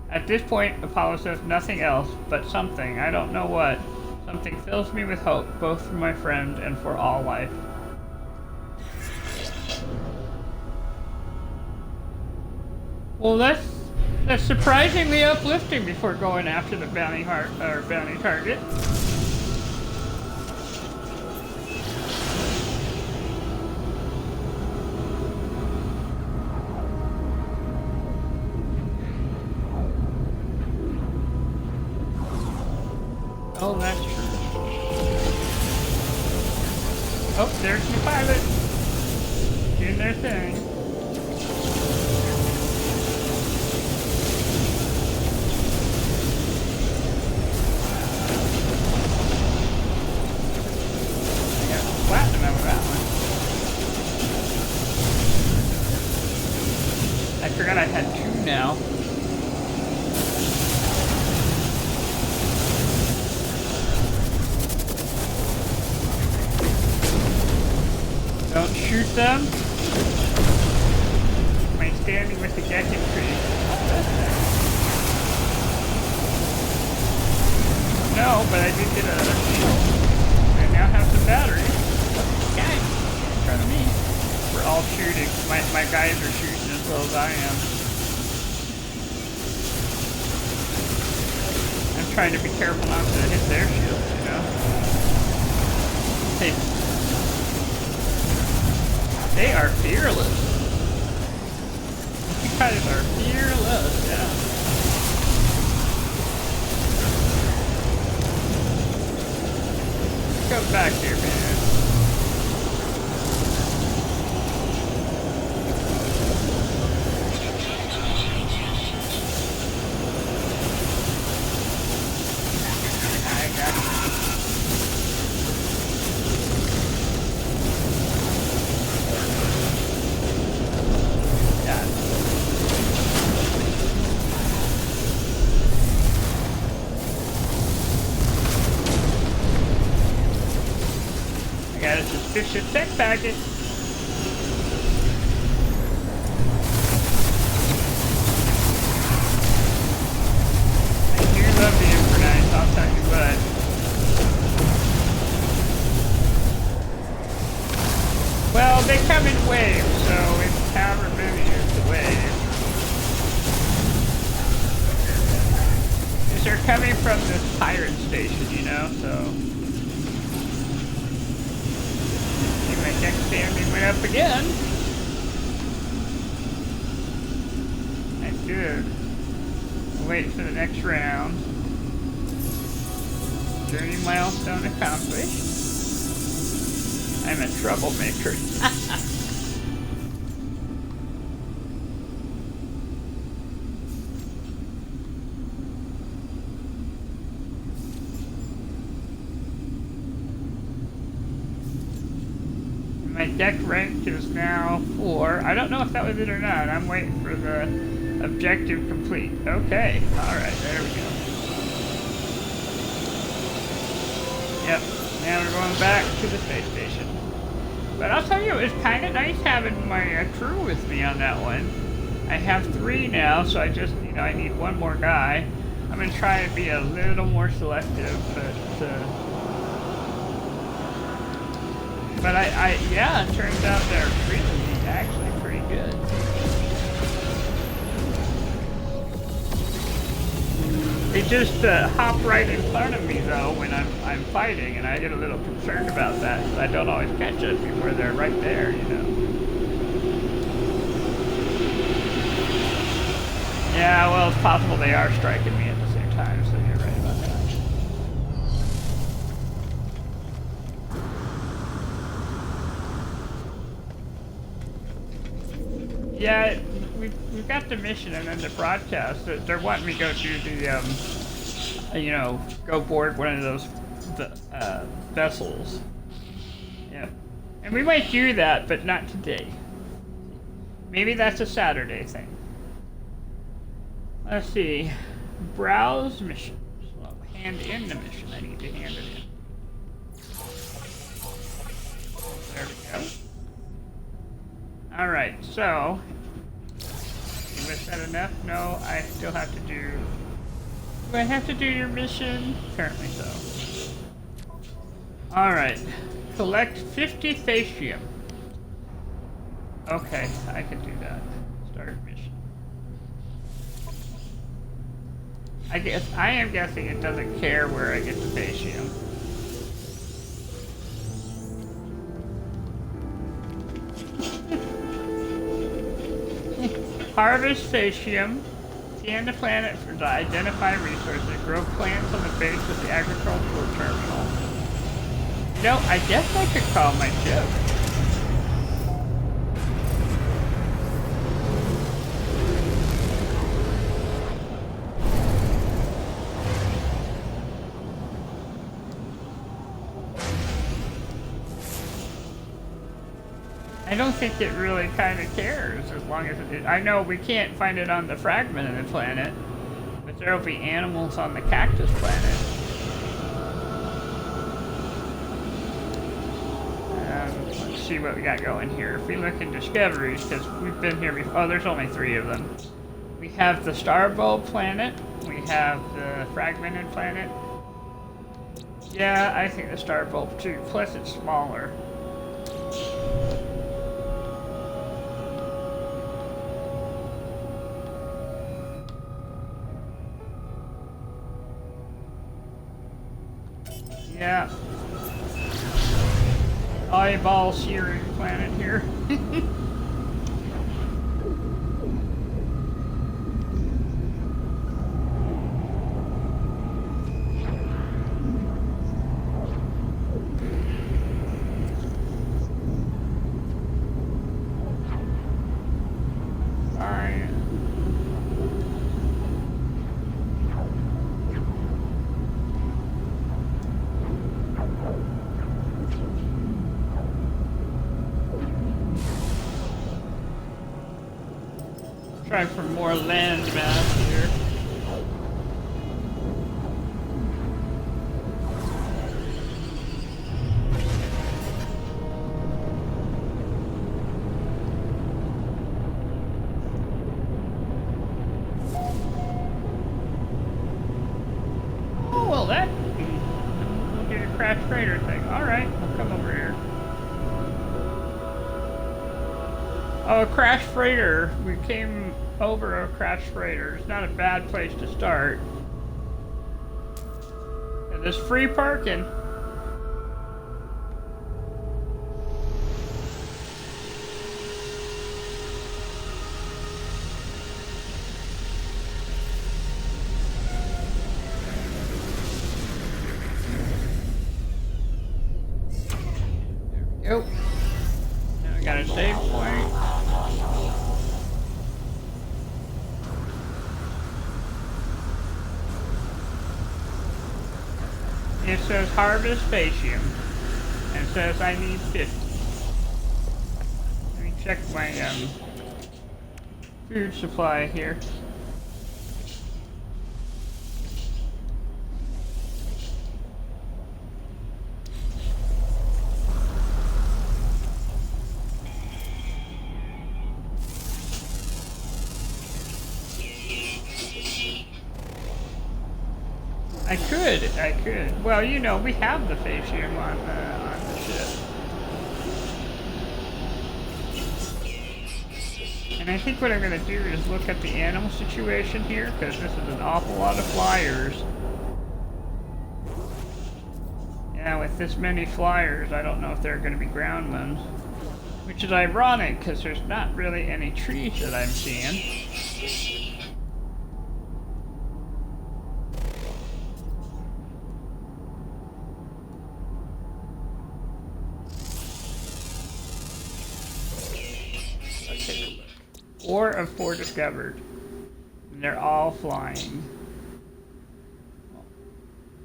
At this point, Apollo says nothing else, but something, I don't know what. Something fills me with hope, both for my friend and for all life. Well, That's surprisingly uplifting before going after the bounty bounty target. Oh, that's true. Oh, there's the pilot. Doing their thing. I got platinum out of that one. I forgot I had 2 now. Don't shoot them. Am I standing with the Gekken tree? No, but I did get a shield. I now have some batteries. Okay, in front of me. We're all shooting. My guys are shooting as well as I am. I'm trying to be careful not to hit their shields, you know? Hey. They are fearless. You guys are fearless, yeah. Go back here, man. I got you. I got a suspicious tech packet. I do love the Infernites, I'll tell you what. Well, they come in waves, so it's however many is the wave. Because they're coming from this pirate station, you know, so... My deck standing way up again. That's good. Wait for the next round. Journey milestone accomplished. I'm a troublemaker. My deck rank is now 4. I don't know if that was it or not. I'm waiting for the objective complete. Okay. Alright, there we go. Yep. Now we're going back to the space station. But I'll tell you, it was kind of nice having my crew with me on that one. I have 3 now, so I just, you know, I need 1 more guy. I'm going to try to be a little more selective, but yeah, it turns out they're really actually pretty good. They just hop right in front of me though when I'm fighting, and I get a little concerned about that because I don't always catch it before they're right there, you know. Yeah, well, it's possible they are striking me at the same time, so you're right about that. Yeah, we've got the mission and then the broadcast. They're wanting me to go do the, you know, go board one of those vessels. Yeah. And we might do that, but not today. Maybe that's a Saturday thing. Let's see. Browse missions. Well, hand in the mission. I need to hand it in. There we go. Alright, so... was that enough? No, I still have to do... Do I have to do your mission? Apparently so. Alright. Collect 50 Thasium. Okay, I can do that. Start mission. I am guessing it doesn't care where I get the Facium. Harvest Facium. Scan the planet to identify resources. Grow plants on the base of the agricultural terminal. You know, I guess I could call my ship. I don't think it really kind of cares as long as it. I know we can't find it on the fragment of the planet, but there will be animals on the cactus planet. Let's see what we got going here. If we look in discoveries, because we've been here before. Oh, there's only 3 of them. We have the Star Bulb planet. We have the fragmented planet. Yeah, I think the Star Bulb too. Plus, it's smaller. Yeah. Eyeball searing planet here. Try for more land mass here. Oh, well that did a crash freighter thing. Alright, I'll come over here. Oh, a crash freighter. We came over a crash freighter. It's not a bad place to start. And there's free parking. There we go. Now we got a save point. It says harvest Facium, and it says I need 50. Let me check my food supply here. I could. Well, you know, we have the Facium on the ship. And I think what I'm going to do is look at the animal situation here, because this is an awful lot of flyers. Yeah, with this many flyers, I don't know if there are going to be ground ones. Which is ironic, because there's not really any trees that I'm seeing. Four of 4 discovered. And they're all flying.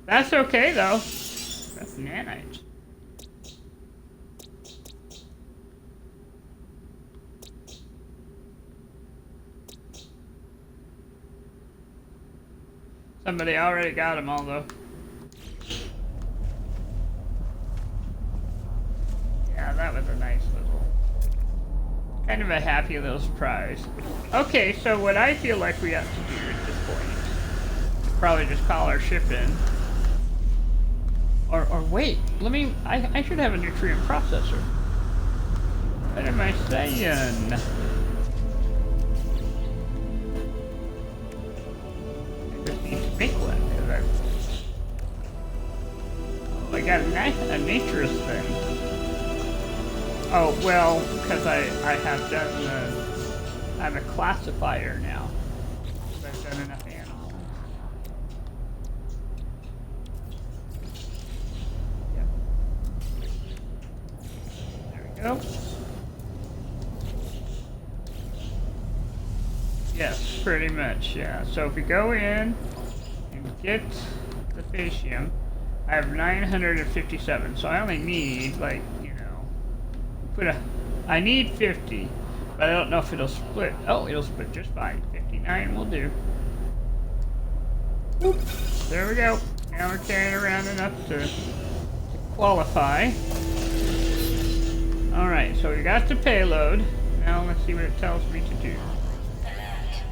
That's okay though. That's nanites. Somebody already got them all though. Yeah, that was a nice little... kind of a happy little surprise. Okay, so what I feel like we have to do at this point, probably just call our ship in. Or wait, I should have a nutrient processor. What am I saying? I just need to got a naturist thing. Oh, well, because I have done the... I'm a classifier now. Because I've done enough animals. Yep. There we go. Yes, pretty much, yeah. So if we go in and get the fascium, I have 957, so I only need, like, you know, I need 50, but I don't know if it'll split. Oh, it'll split just fine. 59 will do. Oop, there we go. Now we're carrying around enough to qualify. Alright, so we got the payload. Now let's see what it tells me to do.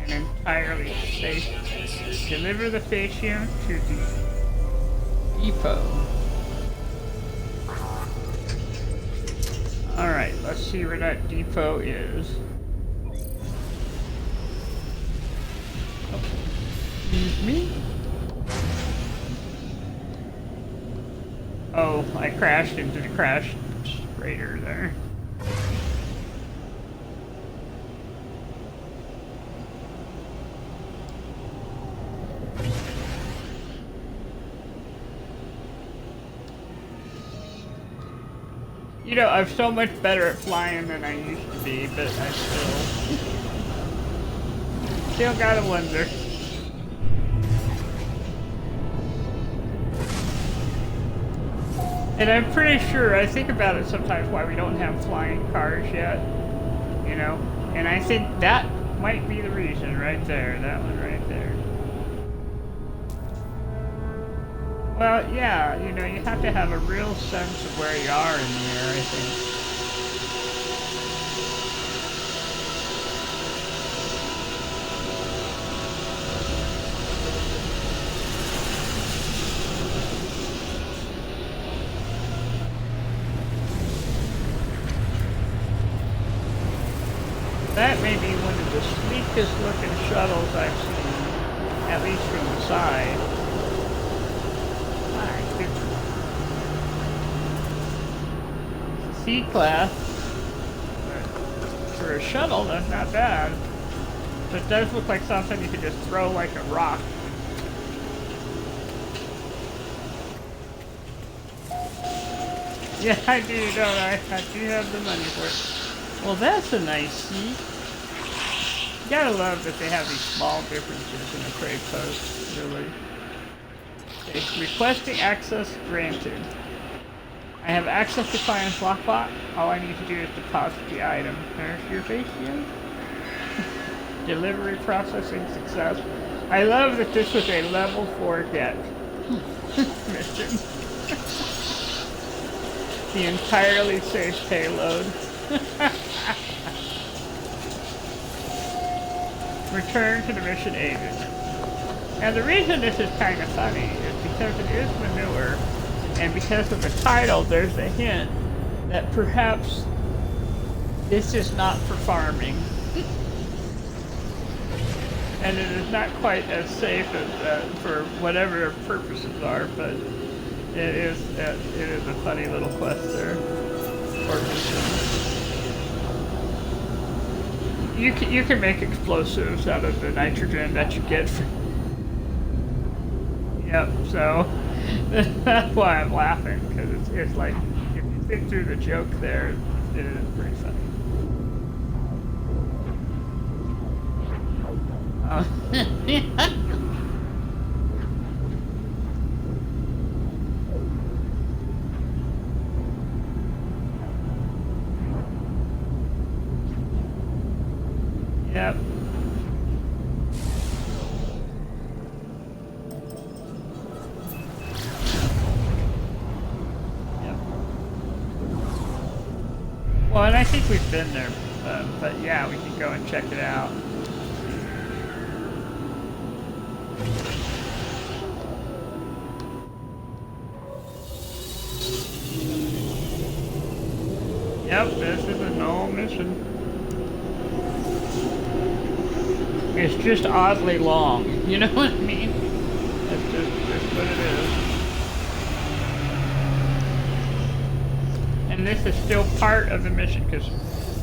And entirely safe. Deliver the fascium to the depot. Alright, let's see where that depot is. Oh, excuse me? Oh, I crashed into the crash raider there. You know, I'm so much better at flying than I used to be, but I still gotta wonder. And I'm pretty sure, I think about it sometimes why we don't have flying cars yet, you know? And I think that might be the reason right there, that one right there. Well, yeah, you know, you have to have a real sense of where you are in the air, I think. That may be one of the sleekest looking shuttles I've seen, at least from the side. C-class for a shuttle, that's not bad. But it does look like something you could just throw like a rock. Yeah, I do, don't I? I do have the money for it. Well, that's a nice seat. You gotta love that they have these small differences in the trade post, really. Okay, requesting access granted. I have access to client's lockbox. All I need to do is deposit the item. There's your fascium. Delivery processing success. I love that this was a level 4 get mission. The entirely safe payload. Return to the mission aided. And the reason this is kind of funny is because it is manure. And because of the title, there's a hint that perhaps this is not for farming. And it is not quite as safe as for whatever their purposes are, but it is a funny little quest there. Or mission. You can make explosives out of the nitrogen that you get from... Yep, so... That's why I'm laughing, because it's like, if you think through the joke there, it is pretty funny. Yep. Well, and I think we've been there, but yeah, we can go and check it out. Yep, this is a null mission. It's just oddly long, you know what I mean? That's just what it is. Gex is still part of the mission because,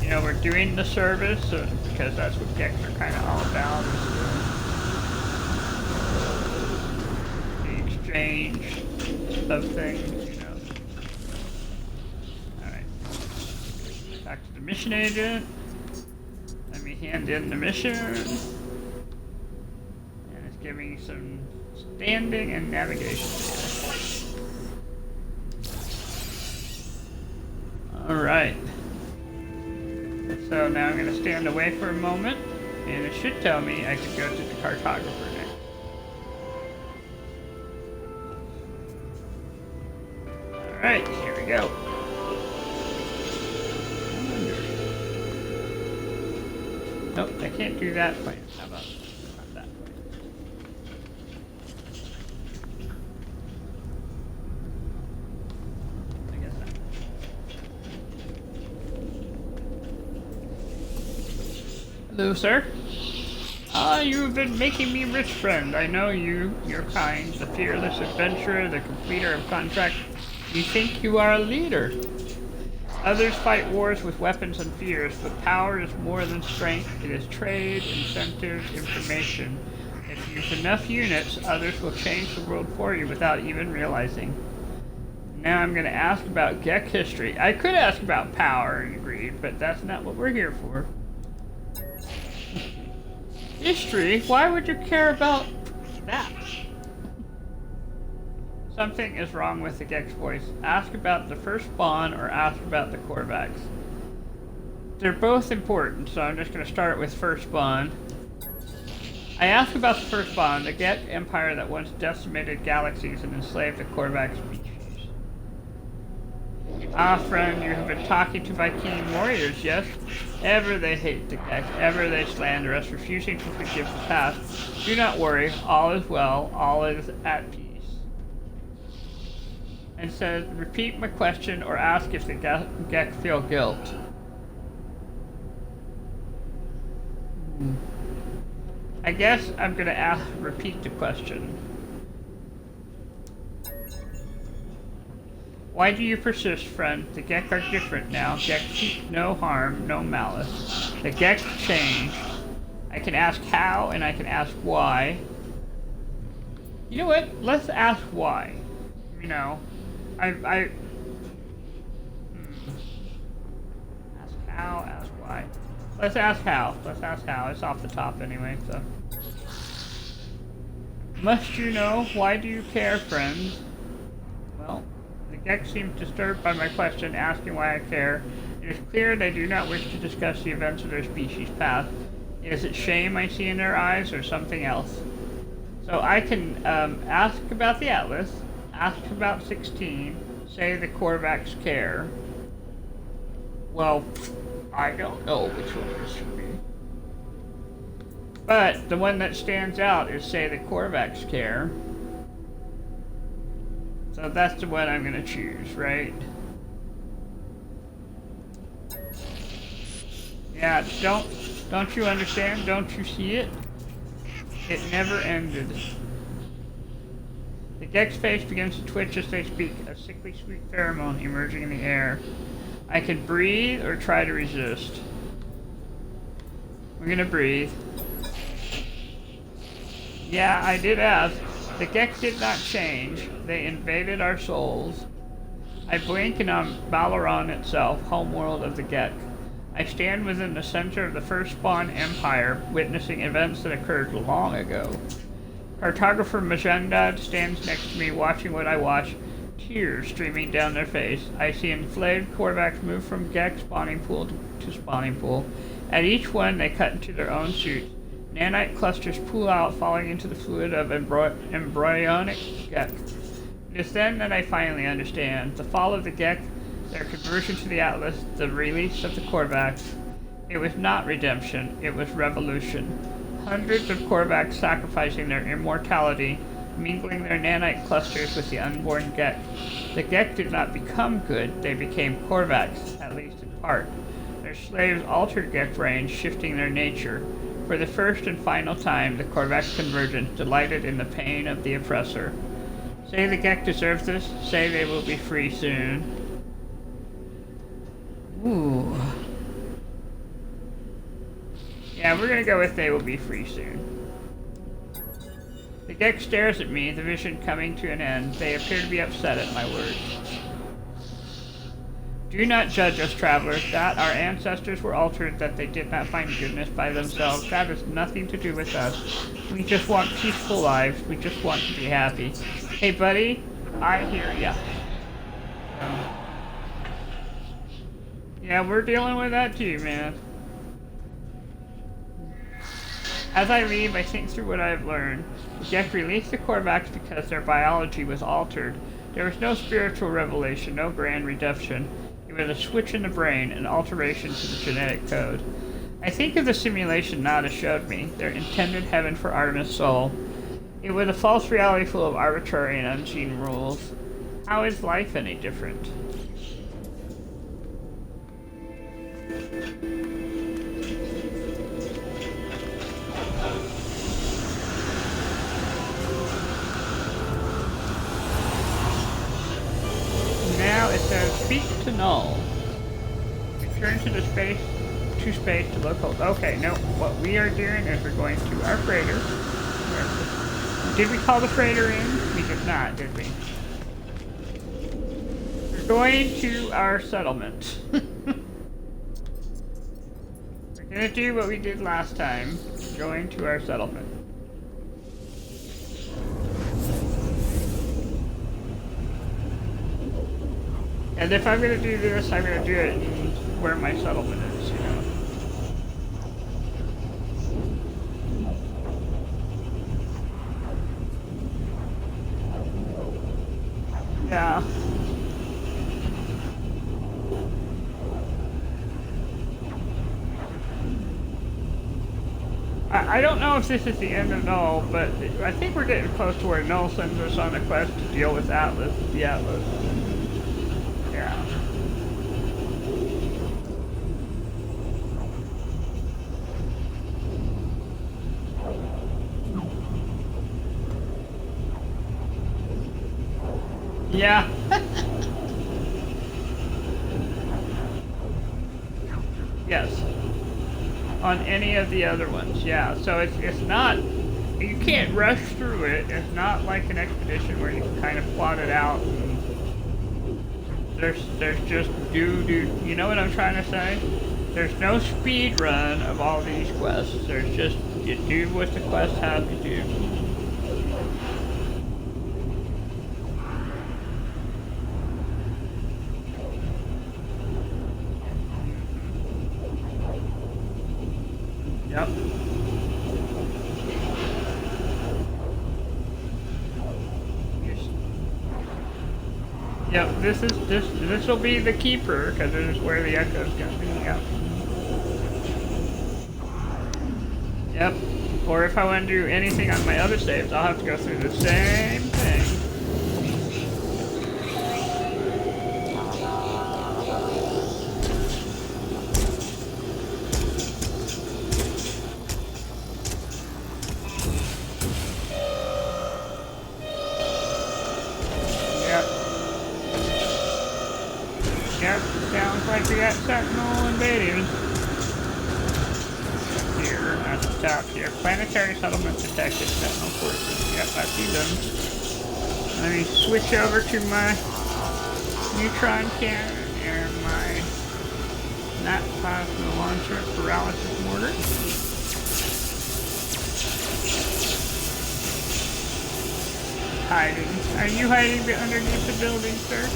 you know, we're doing the service because that's what Gex are kind of all about. The exchange of things, you know. Alright. Back to the mission agent. Let me hand in the mission. And it's giving some standing and navigation data. Alright. So now I'm going to stand away for a moment, and it should tell me I can go to the cartographer next. Alright, here we go. Nope, I can't do that plan. How about that plan? I guess that. Hello, sir. You've been making me rich, friend. I know you. You're kind, the fearless adventurer, the completer of contracts. You think you are a leader. Others fight wars with weapons and fears, but power is more than strength. It is trade, incentives, information. If you have enough units, others will change the world for you without even realizing. Now I'm going to ask about Gek history. I could ask about power and greed, but that's not what we're here for. History? Why would you care about that? Something is wrong with the Gek's voice. Ask about the first spawn or ask about the Korvax. They're both important, so I'm just going to start with first spawn. I asked about the first spawn, the Gek Empire that once decimated galaxies and enslaved the Korvax species. Ah, friend, you have been talking to Viking warriors, yes? Ever they hate the Gek, ever they slander us, refusing to forgive the past. Do not worry, all is well, all is at peace. And says, repeat my question or ask if the Gek feel guilt. I guess I'm gonna repeat the question. Why do you persist, friend? The Gek are different now. Gek seek no harm, no malice. The Gek changed. I can ask how and I can ask why. You know what? Let's ask why. You know, ask how, ask why. Let's ask how. Let's ask how. It's off the top anyway, so. Must you know? Why do you care, friend? Well, the Gek seems disturbed by my question, asking why I care. It is clear they do not wish to discuss the events of their species' past. Is it shame I see in their eyes, or something else? So I can ask about the Atlas, ask about 16, say the Korvax care. Well, I don't know which one this should be. But the one that stands out is say the Korvax care. So that's the one I'm going to choose, right? Yeah, don't you understand? Don't you see it? It never ended. The Gek's face begins to twitch as they speak, a sickly sweet pheromone emerging in the air. I can breathe or try to resist. We're going to breathe. Yeah, I did ask. The Gek did not change. They invaded our souls. I blink and I'm Balaran itself, homeworld of the Gek. I stand within the center of the first spawn empire, witnessing events that occurred long ago. Cartographer Majendad stands next to me, watching what I watch, tears streaming down their face. I see enslaved Korvax move from Gek spawning pool to spawning pool. At each one, they cut into their own suits. Nanite clusters pool out, falling into the fluid of embryonic Gek. It is then that I finally understand. The fall of the Gek, their conversion to the Atlas, the release of the Korvax. It was not redemption, it was revolution. Hundreds of Korvax sacrificing their immortality, mingling their nanite clusters with the unborn Gek. The Gek did not become good, they became Korvax, at least in part. Their slaves altered Gek brains, shifting their nature. For the first and final time, the Korvax convergence delighted in the pain of the oppressor. Say the Gek deserve this, say they will be free soon. Ooh. Yeah, we're gonna go with they will be free soon. The Gex stares at me, the vision coming to an end. They appear to be upset at my words. Do not judge us, travelers, that our ancestors were altered, that they did not find goodness by themselves. That has nothing to do with us. We just want peaceful lives. We just want to be happy. Hey, buddy, I hear ya. Yeah, we're dealing with that too, man. As I leave, I think through what I have learned. Jeff released the Korvax because their biology was altered. There was no spiritual revelation, no grand redemption. It was a switch in the brain, an alteration to the genetic code. I think of the simulation Nada showed me, their intended heaven for Artemis' soul. It was a false reality full of arbitrary and unseen rules. How is life any different? Now it says speak to null. Return to space to local. Okay, no, what we are doing is we're going to our freighter. Did we call the freighter in? We did not, did we? We're going to our settlement. We're gonna do what we did last time. Going to our settlement. And if I'm gonna do this, I'm gonna do it where my settlement is, you know. Yeah. I don't know if this is the end of Null, but I think we're getting close to where Null sends us on a quest to deal with Atlas, the Atlas. Yeah. Yeah. Yes. On any of the other ones, yeah. So it's not, you can't rush through it. It's not like an expedition where you can kind of plot it out. And there's just you know what I'm trying to say? There's no speed run of all these quests. There's just, you do what the quest has to do. Yep. Yep, this will be the keeper, because this is where the echo's gonna be. Yep. Yep. Or if I want to do anything on my other saves, I'll have to go through the same thing. Yep, sounds like we got Sentinel invading. Here, at the top here. Planetary settlement detected, Sentinel forces. Yep, I see them. Let me switch over to my neutron cannon and my not plasma launcher paralysis mortar. Hiding. Are you hiding underneath the building, sir?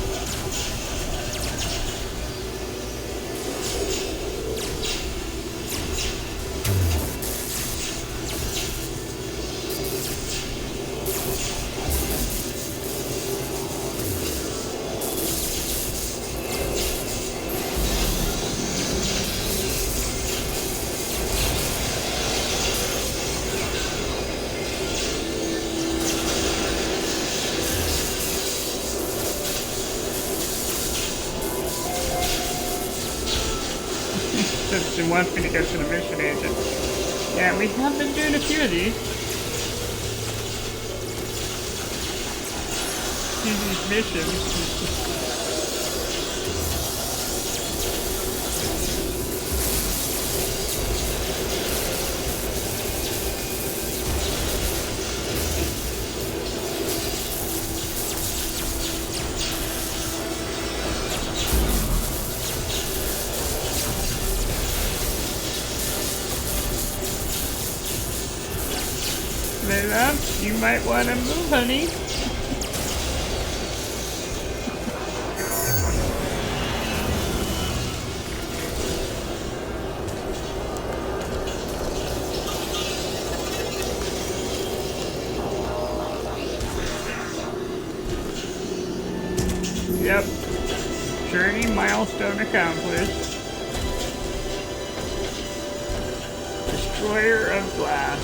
It wants me to go to the mission agent. Yeah, we have been doing a few of these. These missions. You might want to move, honey. Yep. Journey milestone accomplished. Destroyer of glass.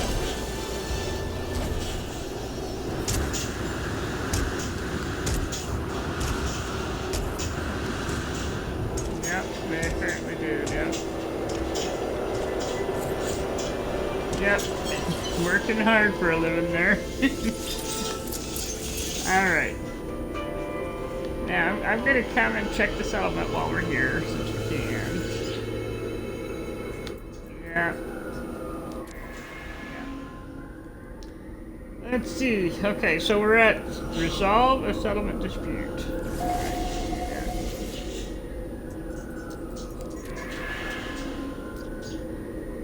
Yep, they apparently do, yep. Yep. Working hard for a living there. Alright. Now, I'm gonna come and check the settlement while we're here, since we can. Yeah. Let's see. Okay, so we're at resolve a settlement dispute.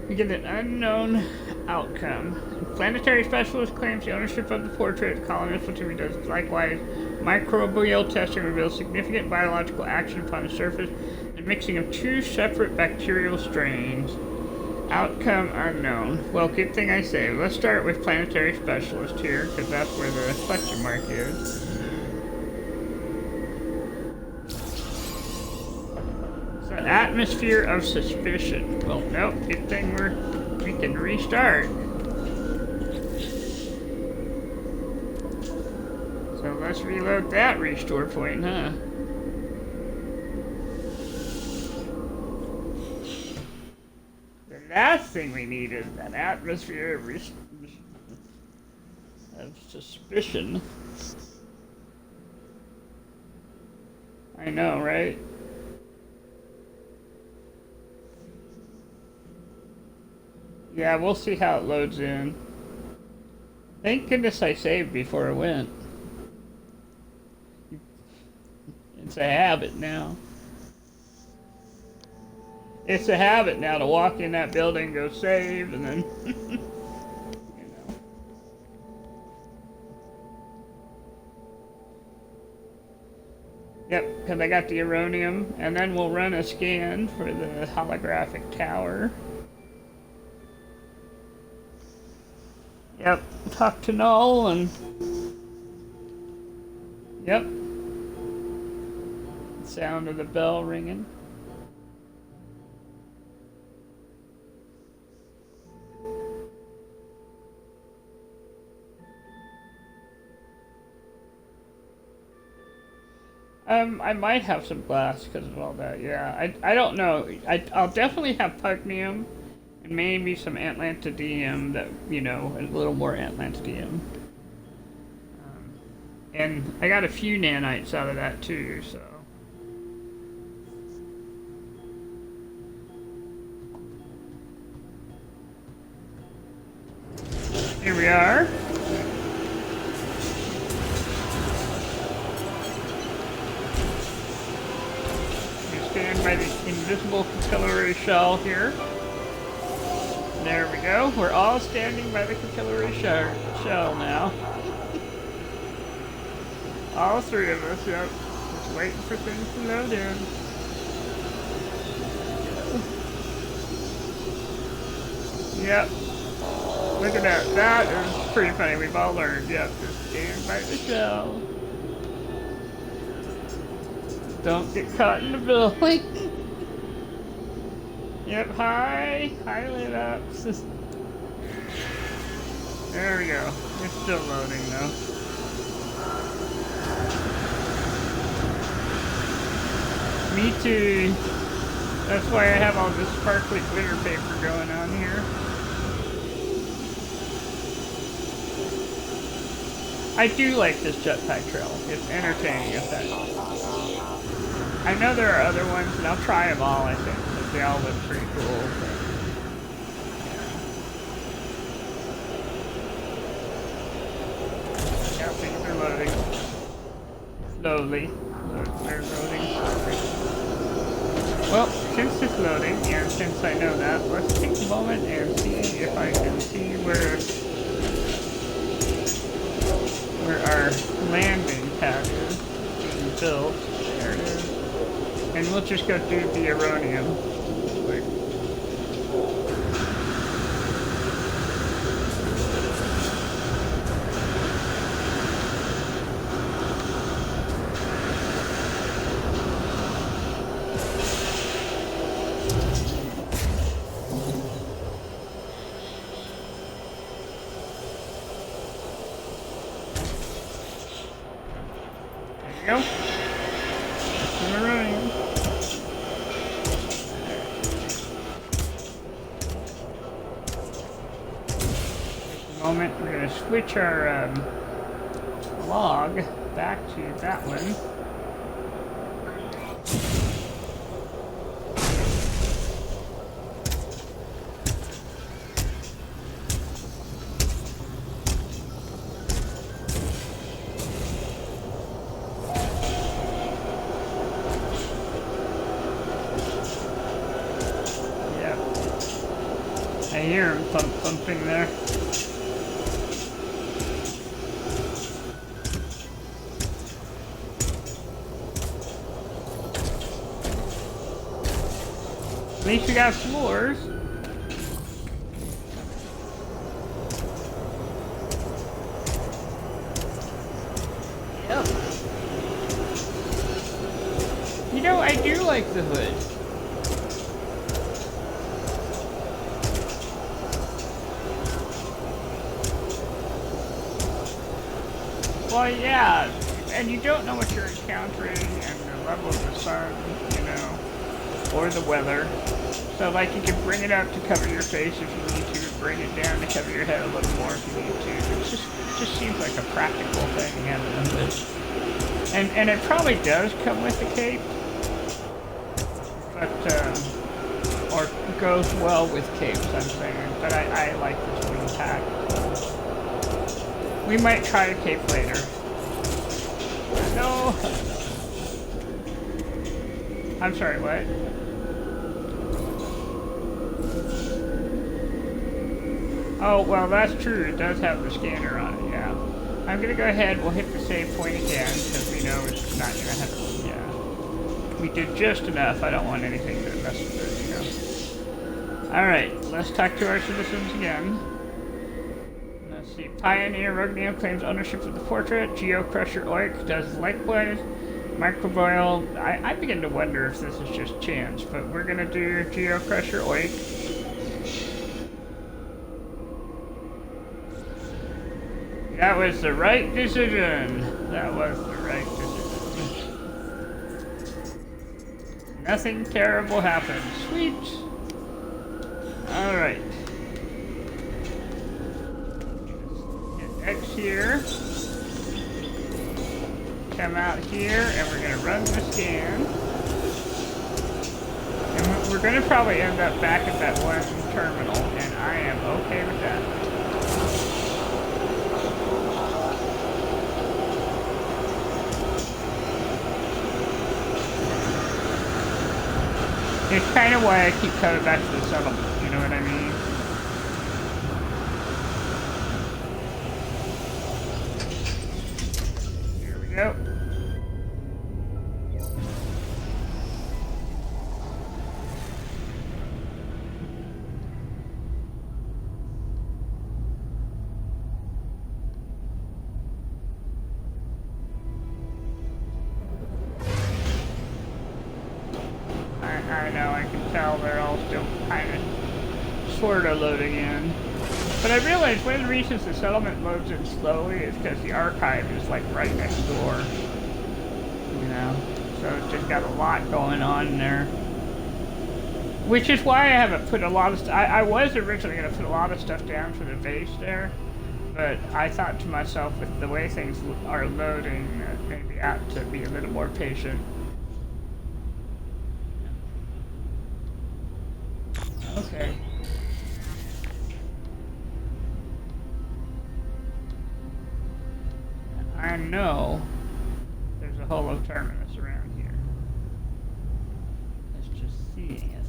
We get an unknown outcome. Planetary specialist claims the ownership of the portrait. Colonist Platoon does likewise. Microbial testing reveals significant biological action upon the surface and mixing of two separate bacterial strains. Outcome unknown. Well, good thing I saved. Let's start with planetary specialist here, because that's where the question mark is. So, atmosphere of suspicion. Well, nope. Good thing we can restart. So let's reload that restore point, huh? The last thing we need is an atmosphere of suspicion. I know, right? Yeah, we'll see how it loads in. Thank goodness I saved before I went. It's a habit now. It's a habit now to walk in that building, go save, and then, you know. Yep, because I got the uranium, and then we'll run a scan for the holographic tower. Yep, talk to Null, and yep. Sound of the bell ringing. I might have some glass because of all that. Yeah, I don't know. I'll definitely have pugnium and maybe some atlantidium. That, you know, a little more atlantidium. And I got a few nanites out of that too. So. Here we are. We stand by the invisible capillary shell here. There we go. We're all standing by the capillary shell now. All three of us, yep. Just waiting for things to load in. Yep. Look at that. That is pretty funny. We've all learned. Yep, just stand by the shell. Don't get caught in the building. Yep, high lit up. There we go. It's still loading though. Me too. That's why I have all this sparkly glitter paper going on here. I do like this jetpack trail. It's entertaining as heck. I know there are other ones, and I'll try them all, I think, because they all look pretty cool. But, yeah, things are loading. Slowly. They're loading slowly. Well, since it's loading, and since I know that, let's take a moment and see if I can see where where our landing pad is being built. There it is. And we'll just go do the Aronium. Quick. There you go. Aronium. Moment, we're going to switch our log back to that one. Yep. I hear him thumping there. At least we got floors. Yep. You know, I do like the hood. Well, yeah, and you don't know what you're encountering and the level of the sun, you know, or the weather. So, like, you can bring it up to cover your face if you need to, bring it down to cover your head a little more if you need to. It just seems like a practical thing having a hood. And it probably does come with the cape, but, or goes well with capes, I'm saying. But I like this wing pack. We might try a cape later. No! I'm sorry, what? Oh, well, that's true. It does have the scanner on it, yeah. I'm gonna go ahead, we'll hit the save point again, because we know it's not gonna have to, yeah. We did just enough, I don't want anything to mess with it, you know. Alright, let's talk to our citizens again. Let's see, Pioneer Rogneil claims ownership of the portrait, Geocrusher Oik does likewise, Microboil, I begin to wonder if this is just chance, but we're gonna do Geocrusher Oik. That was the right decision. That was the right decision. Nothing terrible happened. Sweet. Alright. Hit X here. Come out here, and we're going to run the scan. And we're going to probably end up back at that one terminal, and I am okay with that. It's kind of why I keep coming back to the settlement, you know what I mean? Here we go. I know, I can tell they're all still kind of, sort of loading in. But I realized one of the reasons the settlement loads in slowly is because the archive is like right next door. You know? So it's just got a lot going on there. Which is why I haven't put a lot of stuff, I was originally going to put a lot of stuff down for the base there. But I thought to myself, with the way things are loading, maybe I have to be a little more patient. Okay. I know there's a holo terminus around here. Let's just see it.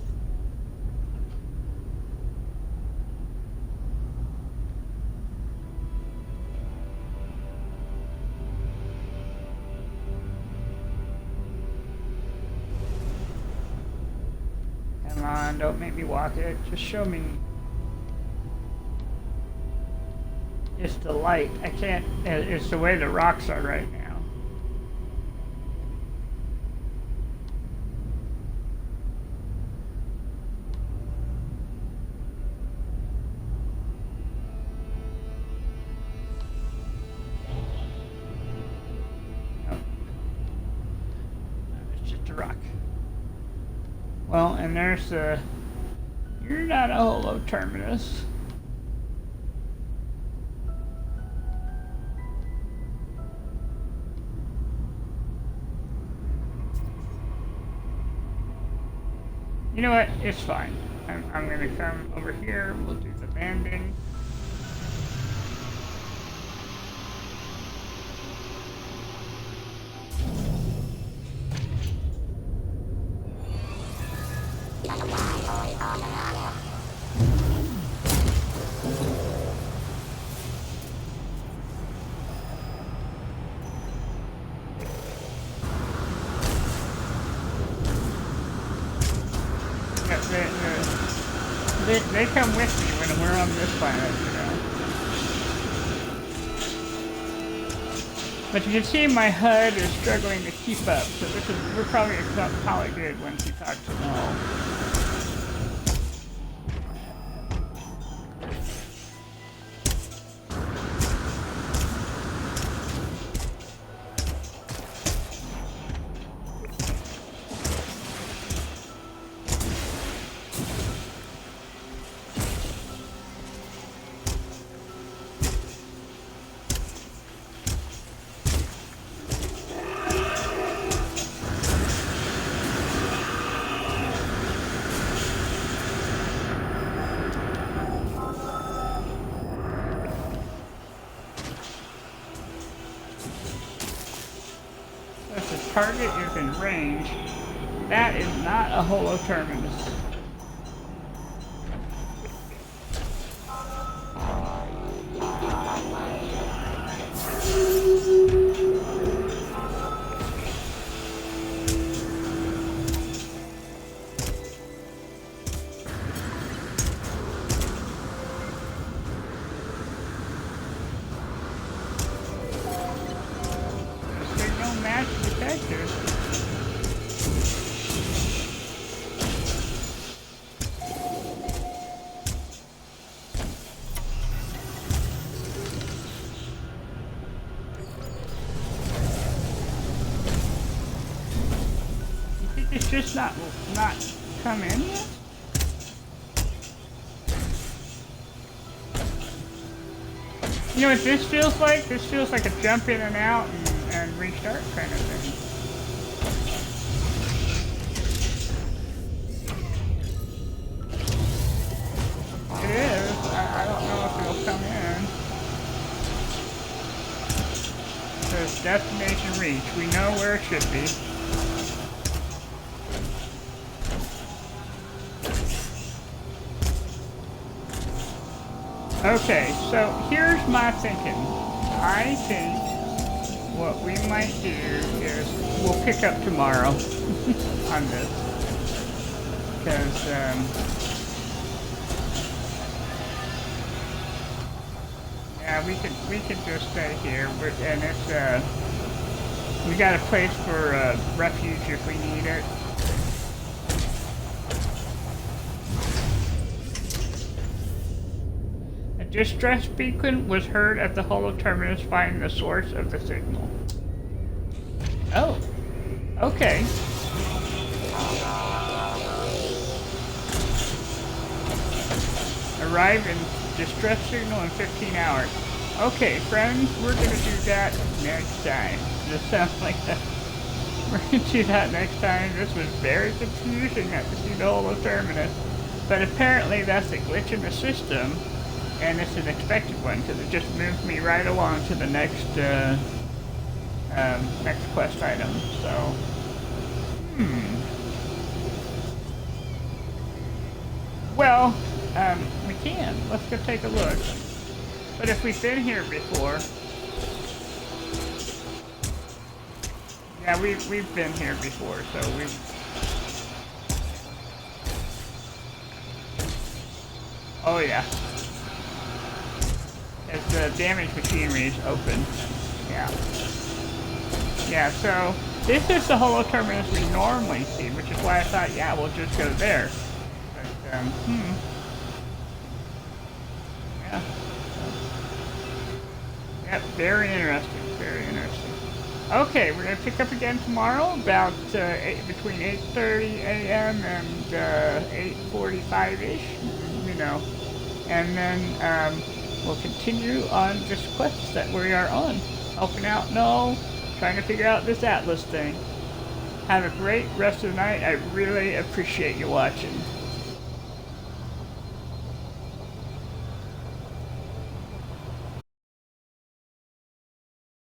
on, don't make me walk it. Just show me. It's the light. I can't. It's the way the rocks are right now. Well, and there's the, you're not a holo terminus. You know what, it's fine. I'm gonna come over here, we'll do the landing. They come with me when we're on this planet, you know. But you can see my HUD is struggling to keep up, so we're probably good once you talk to Null. Target is in range. That is not a holo terminus. It's just not come in yet? You know what this feels like? This feels like a jump in and out and restart kind of thing. It is. I don't know if it'll come in. It says destination reach. We know where it should be. Okay, so here's my thinking. I think what we might do is we'll pick up tomorrow on this. Because, yeah, we could just stay here. And it's, we got a place for refuge if we need it. Distress beacon was heard at the holo terminus. Find the source of the signal. Oh, okay. Arrive in distress signal in 15 hours. Okay, friends, we're gonna do that next time. This sounds like that. We're gonna do that next time. This was very confusing not to see the holo terminus, but apparently that's a glitch in the system. And it's an expected one because it just moved me right along to the next next quest item. So, well, we can. Let's go take a look. But if we've been here before, yeah, we've been here before. So Oh yeah. As the damaged machinery is open. Yeah. Yeah, so this is the holo terminus we normally see, which is why I thought, yeah, we'll just go there. But, yeah. Yep, very interesting, very interesting. Okay, we're going to pick up again tomorrow about between 8:30 a.m. and 8:45-ish, you know. And then we'll continue on this quest that we are on. Helping out Null, trying to figure out this Atlas thing. Have a great rest of the night. I really appreciate you watching.